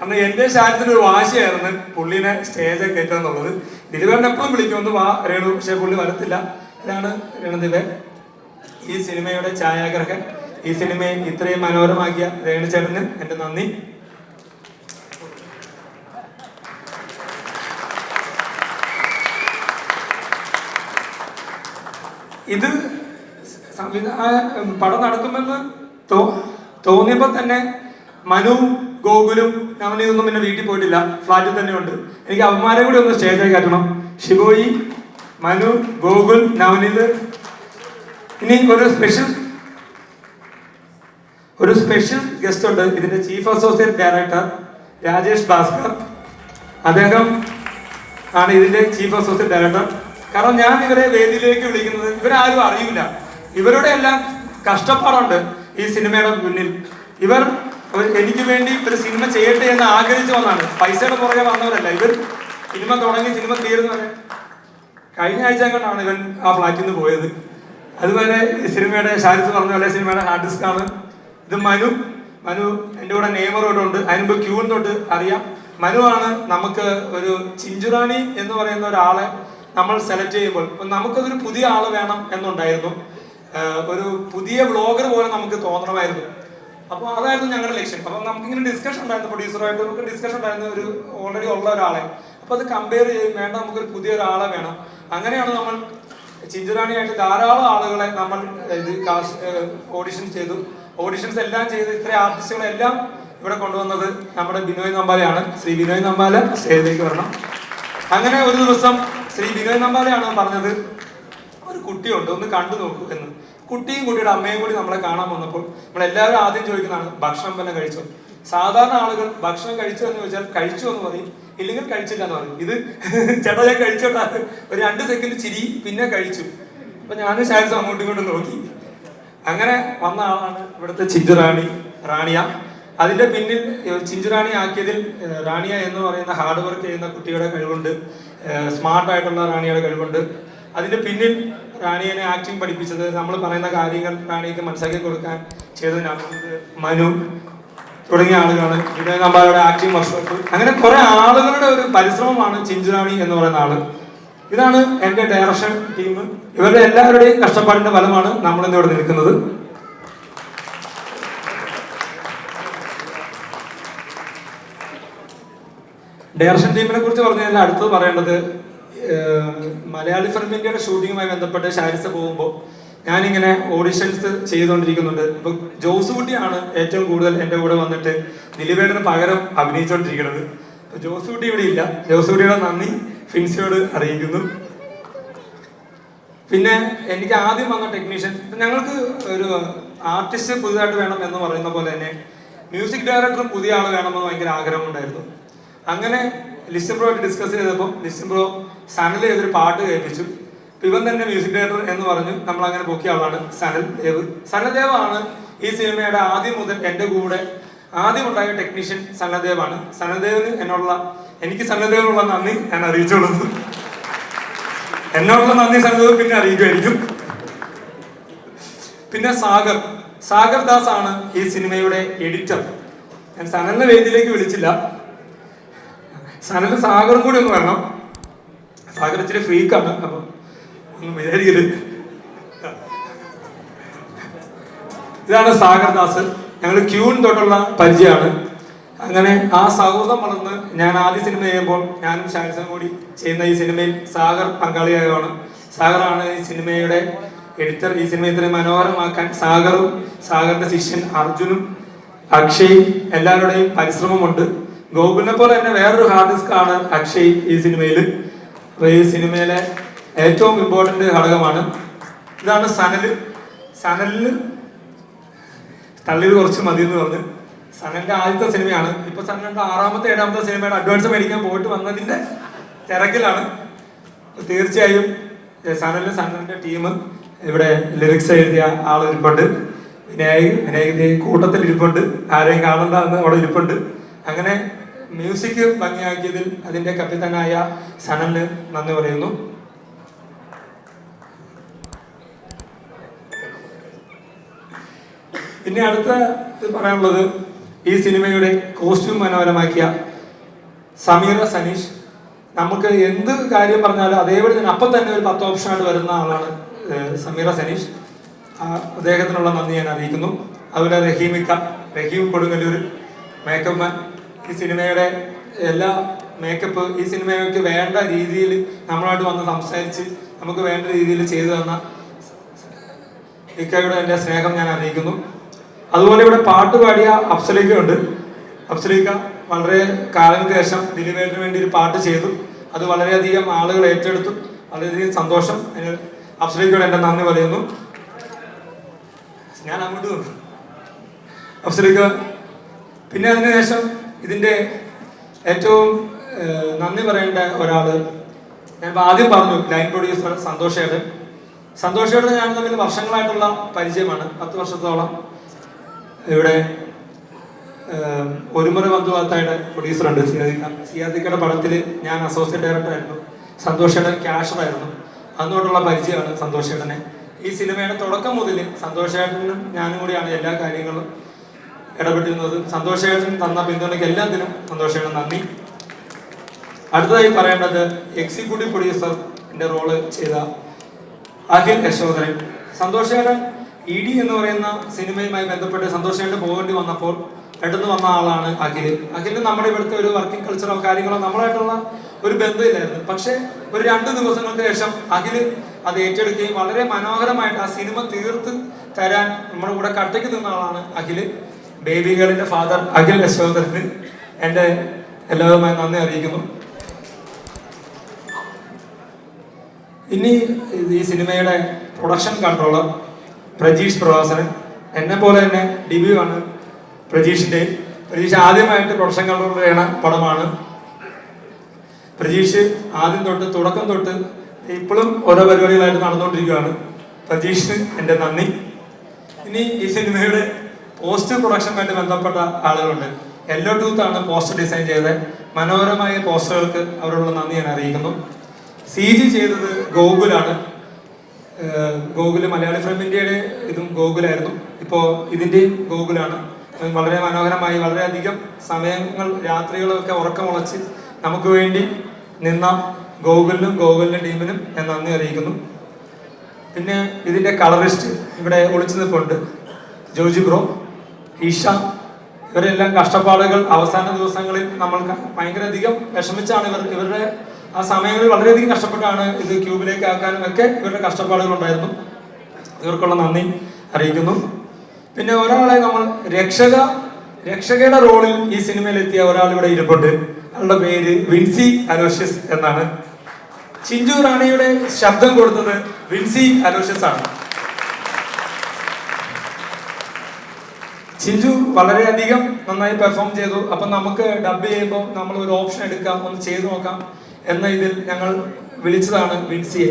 അന്ന് എൻ്റെ ഷാൻസിന് ഒരു വാശിയായിരുന്നു പുള്ളിനെ സ്റ്റേജൊക്കെ കയറ്റുക എന്നുള്ളത്. ദിലീപേട്ടൻ എപ്പോഴും വിളിക്കും ഒന്ന് വാ രേണു, പക്ഷെ പുള്ളി വരത്തില്ല. ഇതാണ് രണദിവേ, ഈ സിനിമയുടെ ഛായാഗ്രഹൻ. ഈ സിനിമയെ ഇത്രയും മനോഹരമാക്കിയ രേണുചേട്ടന് എൻ്റെ നന്ദി. ഇത് പടം നടക്കുമെന്ന് തോന്നിയപ്പോൾ തന്നെ മനുവും ഗോകുലും നവനീതൊന്നും പിന്നെ വീട്ടിൽ പോയിട്ടില്ല, ഫ്ലാറ്റിൽ തന്നെ ഉണ്ട്. എനിക്ക് അവന്മാരെ കൂടി ഒന്ന് സ്റ്റേജിലേക്ക് കയറ്റണം. ഷിബോയി, മനു, ഗോകുൽ, നവനീത്. ഇനി ഒരു സ്പെഷ്യൽ ഗസ്റ്റ് ഉണ്ട്, ഇതിന്റെ chief associate director Rajesh Bhaskar. അദ്ദേഹം ആണ് ഇതിന്റെ ചീഫ് അസോസിയേറ്റ് ഡയറക്ടർ. കാരണം ഞാൻ ഇവരെ വേദിയിലേക്ക് വിളിക്കുന്നത് ഇവരാരും അറിയില്ല. ഇവരുടെ എല്ലാം കഷ്ടപ്പാടുണ്ട് ഈ സിനിമയുടെ മുന്നിൽ. ഇവർ എനിക്ക് വേണ്ടി ഒരു സിനിമ ചെയ്യട്ടെ എന്ന് ആഗ്രഹിച്ചു വന്നാണ്, പൈസയുടെ പുറകെ വന്നവരല്ല. ഇവർ സിനിമ തുടങ്ങി സിനിമ തീരുന്നവരെ കഴിഞ്ഞ ആഴ്ച കൊണ്ടാണ് ഇവൻ ആ ഫ്ലാറ്റിൽ നിന്ന് പോയത്. അതുപോലെ സിനിമയുടെ ഷാരിസ് പറഞ്ഞ പോലെ സിനിമയുടെ ഹാർഡ് ഡിസ്ക് ആണ് ഇത്. മനു എൻ്റെ കൂടെ നെയ്മറോടുണ്ട്, അതിനുമ്പ് ക്യൂൻ തൊട്ട് അറിയാം. മനു ആണ് നമുക്ക് ഒരു ചിഞ്ചുറാണി എന്ന് പറയുന്ന ഒരാളെ നമ്മൾ സെലക്ട് ചെയ്യുമ്പോൾ നമുക്കതൊരു പുതിയ ആള് വേണം എന്നുണ്ടായിരുന്നു. ഒരു പുതിയ വ്ളോഗർ പോലെ നമുക്ക് തോന്നണമായിരുന്നു. അപ്പോൾ അതായിരുന്നു ഞങ്ങളുടെ ലക്ഷ്യം. അപ്പം നമുക്കിങ്ങനെ ഡിസ്കഷൻ ഉണ്ടായിരുന്നു, പ്രൊഡ്യൂസറുമായിട്ട് നമുക്ക് ഡിസ്കഷൻ ഉണ്ടായിരുന്നു, ഒരു ഓൾറെഡി ഉള്ള ഒരാളെ. അപ്പോൾ അത് കമ്പയർ ചെയ്യും, വേണ്ട നമുക്കൊരു പുതിയ ഒരാളെ വേണം. അങ്ങനെയാണ് നമ്മൾ ചിഞ്ചുറാണിയായിട്ട് ധാരാളം ആളുകളെ നമ്മൾ ഇത് ഓഡിഷൻസ് ചെയ്തു. ഓഡിഷൻസ് എല്ലാം ചെയ്ത് ഇത്രയും ആർട്ടിസ്റ്റുകളെല്ലാം ഇവിടെ കൊണ്ടുവന്നത് നമ്മുടെ ബിനോയ് നമ്പാലയാണ്. ശ്രീ ബിനോയ് നമ്പാല സ്റ്റേജിലേക്ക് വരണം. അങ്ങനെ ഒരു ദിവസം ശ്രീ ബിനോയ് നമ്പാലയാണ് പറഞ്ഞത്, ഒരു കുട്ടിയുണ്ട്, ഒന്ന് കണ്ടു നോക്കൂ എന്ന്. കുട്ടിയും കുട്ടിയുടെ അമ്മയും കൂടി നമ്മളെ കാണാൻ വന്നപ്പോൾ നമ്മളെല്ലാവരും ആദ്യം ചോദിക്കുന്നതാണ്, ഭക്ഷണം തന്നെ കഴിച്ചോ? സാധാരണ ആളുകൾ ഭക്ഷണം കഴിച്ചോ എന്ന് ചോദിച്ചാൽ കഴിച്ചു എന്ന് പറയും, ഇല്ലെങ്കിൽ കഴിച്ചില്ല എന്ന് പറയും. ഇത് ചേട്ടാ ഞാൻ കഴിച്ചോട്ടാ, ഒരു 2 സെക്കൻഡ് ചിരി, പിന്നെ കഴിച്ചു. അപ്പൊ ഞാനും ഷാരിസും അങ്ങോട്ടും ഇങ്ങോട്ടും നോക്കി. അങ്ങനെ വന്ന ആളാണ് ഇവിടുത്തെ റാണിയ. അതിന്റെ പിന്നിൽ ചിഞ്ചുറാണി ആക്കിയതിൽ റാണിയ എന്ന് പറയുന്ന ഹാർഡ് വർക്ക് ചെയ്യുന്ന കുട്ടിയുടെ കഴിവുണ്ട്, സ്മാർട്ടായിട്ടുള്ള റാണിയുടെ കഴിവുണ്ട്. അതിന്റെ പിന്നിൽ റാണിയെ ആക്ടിങ് പഠിപ്പിച്ചത്, നമ്മൾ പറയുന്ന കാര്യങ്ങൾ റാണിക്ക് മനസ്സിലാക്കി കൊടുക്കാൻ ചെയ്തത് മനു തുടങ്ങിയ ആളുകളാണ്. വിനോയ് നമ്പാലയുടെ ആക്ടിങ് വർക്ക്ഷോപ്പ്. അങ്ങനെ കുറെ ആളുകളുടെ ഒരു പരിശ്രമമാണ് ചിഞ്ചുറാണി എന്ന് പറയുന്ന ആള്. ഇതാണ് എന്റെ ഡയറക്ഷൻ ടീം. ഇവരുടെ എല്ലാവരുടെയും കഷ്ടപ്പാടിന്റെ ഫലമാണ് നമ്മൾ ഇന്ന് ഇവിടെ നിൽക്കുന്നത്. ഡയറക്ഷൻ ടീമിനെ കുറിച്ച് പറഞ്ഞു കഴിഞ്ഞാൽ അടുത്തത് പറയേണ്ടത്, മലയാളി ഫിലിം ഇന്ത്യയുടെ ഷൂട്ടിങ്ങുമായി ബന്ധപ്പെട്ട് ഷാരിസ് പോകുമ്പോൾ ഞാനിങ്ങനെ ഓഡിഷൻസ് ചെയ്തുകൊണ്ടിരിക്കുന്നുണ്ട്. ഇപ്പൊ ജോസ് കുട്ടിയാണ് ഏറ്റവും കൂടുതൽ എൻ്റെ കൂടെ വന്നിട്ട് ദിലീപേട്ടന് പകരം അഭിനയിച്ചുകൊണ്ടിരിക്കുന്നത്. ജോസ് കുട്ടി ഇവിടെ ഇല്ല. ജോസ് കുട്ടിയുടെ നന്ദി ഫിൻസിയോട് അറിയിക്കുന്നു. പിന്നെ എനിക്ക് ആദ്യം വന്ന ടെക്നീഷ്യൻ, ഞങ്ങൾക്ക് ഒരു ആർട്ടിസ്റ്റ് പുതുതായിട്ട് വേണം എന്ന് പറയുന്ന പോലെ തന്നെ മ്യൂസിക് ഡയറക്ടറും പുതിയ ആൾ വേണമെന്ന് ഭയങ്കര ആഗ്രഹമുണ്ടായിരുന്നു. അങ്ങനെ ലിസ്റ്റൻ ബ്രോയായിട്ട് ഡിസ്കസ് ചെയ്തപ്പോൾ ലിസ്റ്റൻ ബ്രോ സനൽ ചെയ്തൊരു പാട്ട് കേൾപ്പിച്ചു. ഇവൻ തന്നെ മ്യൂസിക് ഡയറക്ടർ എന്ന് പറഞ്ഞു നമ്മൾ അങ്ങനെ പൊക്കിയ ആളാണ് സനൽദേവാണ് ഈ സിനിമയുടെ ആദ്യം മുതൽ എൻ്റെ കൂടെ ആദ്യം ഉണ്ടായ ടെക്നീഷ്യൻ സനൽദേവാണ്. എനിക്ക് സനൽദേവിനുള്ള നന്ദി ഞാൻ അറിയിച്ചോളൂ. എന്നോടുള്ള നന്ദി സനൽദേവ് പിന്നെ അറിയിക്കുമായിരിക്കും. പിന്നെ സാഗർ ദാസ് ആണ് ഈ സിനിമയുടെ എഡിറ്റർ. ഞാൻ സനലിനെ വേദിയിലേക്ക് വിളിച്ചില്ല. സനല് സാഗറും കൂടി ഒന്ന് വരണം. സാഗർ ഇച്ചിരി ഫ്രീക്കാണ്, അപ്പം ഒന്നും വിചാരിക്കരുത്. ഇതാണ് സാഗർ ദാസ്. ഞങ്ങൾ ക്യൂൻ തൊട്ടുള്ള പരിചയമാണ്. അങ്ങനെ ആ സൗഹൃദം വളർന്ന് ഞാൻ ആദ്യ സിനിമ ചെയ്യുമ്പോൾ ഞാനും ഷാരിസും കൂടി ചെയ്യുന്ന ഈ സിനിമയിൽ സാഗർ പങ്കാളിയായതാണ്. സാഗറാണ് ഈ സിനിമയുടെ എഡിറ്റർ. ഈ സിനിമ ഇത്രയും മനോഹരമാക്കാൻ സാഗറിന്റെ ശിഷ്യൻ അർജുനും അക്ഷയ് എല്ലാവരുടെയും പരിശ്രമമുണ്ട്. ഗോകുലിനെ പോലെ തന്നെ വേറൊരു ഹാർഡ് ഡിസ്ക് ആണ് അക്ഷയ് ഈ സിനിമയിൽ. അപ്പൊ ഈ സിനിമയിലെ ഏറ്റവും ഇമ്പോർട്ടന്റ് ഘടകമാണ്. ഇതാണ് സനലിന് തള്ളിയത് കുറച്ച് മതി എന്ന് പറഞ്ഞ് സനലിന്റെ ആദ്യത്തെ സിനിമയാണ്. ഇപ്പൊ സനലിന്റെ 6ാമത്തെ 7ാമത്തെ സിനിമയുടെ അഡ്വാൻസ് മേടിക്കാൻ പോയിട്ട് വന്നതിന്റെ തിരക്കിലാണ്. തീർച്ചയായും സനലിന്റെ ടീം ഇവിടെ ലിറിക്സ് എഴുതിയ ആളിരിപ്പുണ്ട്. വിനായക് കൂട്ടത്തിൽ ഇരിപ്പുണ്ട്. ആരെയും കാണണ്ട എന്ന് അവിടെ ഇരിപ്പുണ്ട്. അങ്ങനെ മ്യൂസിക് ഭംഗിയാക്കിയതിൽ അതിന്റെ കപ്പിത്താനായ സനലിന് നന്ദി പറയുന്നു. പിന്നെ അടുത്ത പറയാനുള്ളത്, ഈ സിനിമയുടെ കോസ്റ്റ്യൂം മനോഹരമാക്കിയ സമീറ സനീഷ്. നമുക്ക് എന്ത് കാര്യം പറഞ്ഞാലും അതേപോലെ തന്നെ അപ്പം തന്നെ ഒരു 10 ഓപ്ഷനായിട്ട് വരുന്ന ആളാണ് സമീറ സനീഷ്. അദ്ദേഹത്തിനുള്ള നന്ദി ഞാൻ അറിയിക്കുന്നു. അതുപോലെ റഹീം കൊടുങ്ങല്ലൂർ മേക്കപ്പ് മാൻ, ഈ സിനിമയുടെ എല്ലാ മേക്കപ്പ് ഈ സിനിമയ്ക്ക് വേണ്ട രീതിയിൽ നമ്മളായിട്ട് വന്ന് സംസാരിച്ച് നമുക്ക് വേണ്ട രീതിയിൽ ചെയ്തു തന്ന ഇക്കയുടെ എൻ്റെ സ്നേഹം ഞാൻ അറിയിക്കുന്നു. അതുപോലെ ഇവിടെ പാട്ട് പാടിയ അഫ്സലിക്കയുണ്ട്. അഫ്സലിക്ക വളരെ കാലങ്ങൾക്ക് ശേഷം ദിലീപേട്ടന് വേണ്ടി ഒരു പാട്ട് ചെയ്തു. അത് വളരെയധികം ആളുകൾ ഏറ്റെടുത്തു. വളരെയധികം സന്തോഷം. അതിന് അഫ്സലിക്കയോട് എൻ്റെ നന്ദി പറയുന്നു. ഞാൻ അങ്ങോട്ട് അഫ്സലിക്ക. പിന്നെ അതിനുശേഷം ഇതിൻ്റെ ഏറ്റവും നന്ദി പറയേണ്ട ഒരാള് ഞാൻ ആദ്യം പറഞ്ഞു, ലൈൻ പ്രൊഡ്യൂസർ സന്തോഷ് ചേട്ടൻ ഞാൻ തമ്മിൽ വർഷങ്ങളായിട്ടുള്ള പരിചയമാണ്. 10 വർഷത്തോളം. ഇവിടെ ഒരുമുറ ബന്ധുവാത്തായുടെ പ്രൊഡ്യൂസറുണ്ട് സിയാദിക്കയുടെ പടത്തിൽ ഞാൻ അസോസിയേറ്റ് ഡയറക്ടർ ആയിരുന്നു. സന്തോഷ് ചേട്ടൻ ക്യാഷറായിരുന്നു. അന്നോട്ടുള്ള പരിചയമാണ് സന്തോഷ് ചേട്ടനെ. ഈ സിനിമയുടെ തുടക്കം മുതൽ സന്തോഷ് ചേട്ടനും ഞാനും കൂടിയാണ് എല്ലാ കാര്യങ്ങളും ഇടപെട്ടിരുന്നത്. സന്തോഷ് ചേട്ടൻ തന്ന പിന്തുണയ്ക്ക് എല്ലാത്തിനും സന്തോഷ് ചേട്ടൻ നന്ദി. അടുത്തതായി പറയേണ്ടത് എക്സിക്യൂട്ടീവ് പ്രൊഡ്യൂസറിന്റെ റോള് ചെയ്ത അഖിൽ യശോധരൻ. സന്തോഷ് ചേട്ടൻ ED എന്ന് പറയുന്ന സിനിമയുമായി ബന്ധപ്പെട്ട് സന്തോഷ് ചേട്ടൻ പോകേണ്ടി വന്നപ്പോൾ പെട്ടെന്ന് വന്ന ആളാണ് അഖിലിന് നമ്മുടെ ഇവിടുത്തെ ഒരു വർക്കിംഗ് കൾച്ചറോ കാര്യങ്ങളോ നമ്മളായിട്ടുള്ള ഒരു ബന്ധമില്ലായിരുന്നു. പക്ഷെ ഒരു 2 ദിവസങ്ങൾക്ക് ശേഷം അഖില് അത് ഏറ്റെടുക്കുകയും വളരെ മനോഹരമായിട്ട് ആ സിനിമ തീർത്ത് തരാൻ നമ്മുടെ കൂടെ കട്ടയ്ക്ക് നിന്ന ആളാണ് അഖില്. ബേബി ഗേളിന്റെ ഫാദർ അഖിൽ യശോധരന് എൻ്റെ എല്ലാവരുമായി നന്ദി അറിയിക്കുന്നു. ഇനി ഈ സിനിമയുടെ പ്രൊഡക്ഷൻ കൺട്രോളർ പ്രജീഷ് പ്രവാസനൻ. എന്നെ പോലെ തന്നെ ഡെബ്യൂ ആണ് പ്രജീഷ് ആദ്യമായിട്ട് പ്രൊഡക്ഷൻ കൺട്രോളർ ചെയ്യണ പടമാണ്. പ്രജീഷ് ആദ്യം തൊട്ട് തുടക്കം തൊട്ട് ഇപ്പോഴും ഓരോ പരിപാടികളായിട്ട് നടന്നുകൊണ്ടിരിക്കുകയാണ്. പ്രജീഷിന് എൻ്റെ നന്ദി. ഇനി ഈ സിനിമയുടെ പോസ്റ്റ് പ്രൊഡക്ഷനുമായിട്ട് ബന്ധപ്പെട്ട ആളുകളുണ്ട്. യെല്ലോ ടൂത്ത് ആണ് പോസ്റ്റർ ഡിസൈൻ ചെയ്തത്. മനോഹരമായ പോസ്റ്ററുകൾക്ക് അവരോടുള്ള നന്ദി ഞാൻ അറിയിക്കുന്നു. CG ചെയ്തത് ഗോകുലാണ്. ഗോകുല് മലയാളി ഫ്രം ഇന്ത്യയുടെ ഇതും ഗോകുലായിരുന്നു. ഇപ്പോൾ ഇതിൻ്റെയും ഗോകുലാണ്. വളരെ മനോഹരമായി വളരെയധികം സമയങ്ങൾ രാത്രികളൊക്കെ ഉറക്കമുളച്ച് നമുക്ക് വേണ്ടി നിന്ന ഗോകുലിന്റെ ടീമിനും ഞാൻ നന്ദി അറിയിക്കുന്നു. പിന്നെ ഇതിൻ്റെ കളറിസ്റ്റ് ഇവിടെ ഒളിച്ചു നിൽപ്പുണ്ട്, ജോജി ബ്രോ, ഈഷ. ഇവരെല്ലാം കഷ്ടപ്പാടുകൾ അവസാന ദിവസങ്ങളിൽ നമ്മൾ ഭയങ്കര അധികം വിഷമിച്ചാണ് ഇവരുടെ ആ സമയങ്ങളിൽ വളരെയധികം കഷ്ടപ്പെട്ടാണ് ഇത് ക്യൂബിലേക്ക് ആക്കാനും ഒക്കെ ഇവരുടെ കഷ്ടപ്പാടുകൾ ഉണ്ടായിരുന്നു. ഇവർക്കുള്ള നന്ദി അറിയിക്കുന്നു. പിന്നെ ഒരാളെ നമ്മൾ രക്ഷകയുടെ റോളിൽ ഈ സിനിമയിൽ എത്തിയ ഒരാൾ ഇവിടെ ഇരിപ്പുണ്ട്. അയാളുടെ പേര് വിൻസി അലോഷ്യസ് എന്നാണ്. ചിഞ്ചു റാണിയുടെ ശബ്ദം കൊടുത്തത് വിൻസി അലോഷ്യസ് ആണ്. ചിഞ്ചു വളരെയധികം നന്നായി പെർഫോം ചെയ്തു. അപ്പൊ നമുക്ക് ഡബ് ചെയ്യുമ്പോൾ നമ്മൾ ഒരു ഓപ്ഷൻ എടുക്കാം, ഒന്ന് ചെയ്തു നോക്കാം എന്ന ഇതിൽ ഞങ്ങൾ വിളിച്ചതാണ് വിൻസിയെ.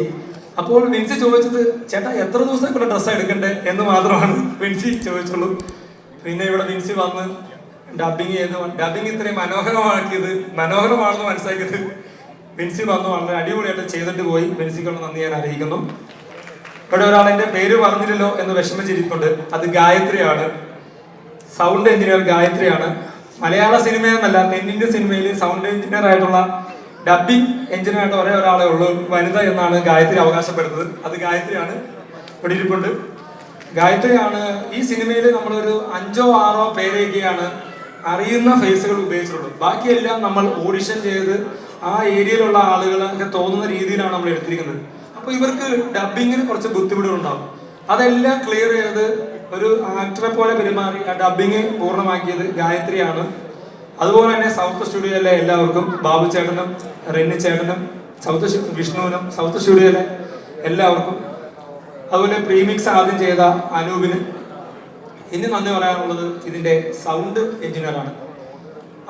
അപ്പോൾ വിൻസി ചോദിച്ചത്, ചേട്ടാ എത്ര ദിവസത്തേക്കുള്ള ഡ്രസ്സ് എടുക്കണ്ടേ എന്ന് മാത്രമാണ് വിൻസി ചോദിച്ചുള്ളൂ. പിന്നെ ഇവിടെ വിൻസി വന്ന് ഡബിങ് ചെയ്ത് ഡബിങ് ഇത്രയും മനോഹരമാണെന്ന് മനസ്സിലാക്കിയത് വിൻസി വന്നു വളരെ അടിപൊളിയായിട്ട് ചെയ്തിട്ട് പോയി. വിൻസിക്കുള്ള നന്ദി ഞാൻ അറിയിക്കുന്നു. ഇവിടെ ഒരാൾ എൻ്റെ പേര് പറഞ്ഞില്ലല്ലോ എന്ന് വിഷമിച്ചിരിക്കുന്നുണ്ട്. അത് ഗായത്രിയാണ്. Sound engineer ഗായത്രിയാണ്. മലയാള സിനിമയെന്നല്ല, തെന്നിന്ത്യൻ സിനിമയിൽ സൗണ്ട് എഞ്ചിനീയർ ആയിട്ടുള്ള ഡബിങ് എഞ്ചിനീയർ ആയിട്ട് ഒരേ ഒരാളെ ഉള്ളൂ, വനിത എന്നാണ് ഗായത്രി അവകാശപ്പെടുന്നത്. അത് ഗായത്രിയാണ്. ഇവിടെ ഇരിപ്പുണ്ട്. ഗായത്രിയാണ് ഈ സിനിമയിൽ നമ്മളൊരു 5 or 6 പേരെയൊക്കെയാണ് അറിയുന്ന ഫേസുകൾ ഉപയോഗിച്ചിട്ടുള്ളൂ. ബാക്കിയെല്ലാം നമ്മൾ ഓഡിഷൻ ചെയ്ത് ആ ഏരിയയിലുള്ള ആളുകളൊക്കെ തോന്നുന്ന രീതിയിലാണ് നമ്മൾ എടുത്തിരിക്കുന്നത്. അപ്പൊ ഇവർക്ക് ഡബിങ്ങിന് കുറച്ച് ബുദ്ധിമുട്ടുകളുണ്ടാവും. അതെല്ലാം ക്ലിയർ ചെയ്ത് ഒരു ആക്ടറെ പോലെ പെരുമാറി ആ ഡബിങ് പൂർണ്ണമാക്കിയത് ഗായത്രിയാണ്. അതുപോലെ തന്നെ സൗത്ത് സ്റ്റുഡിയോയിലെ എല്ലാവർക്കും, ബാബു ചേട്ടനും റെന്നി ചേട്ടനും വിഷ്ണുവിനും സൗത്ത് സ്റ്റുഡിയോയിലെ എല്ലാവർക്കും, അതുപോലെ പ്രീമിക്സ് ആദ്യം ചെയ്ത അനൂപിന്. ഇനി നന്ദി പറയാനുള്ളത് ഇതിന്റെ സൗണ്ട് എഞ്ചിനീയറാണ്.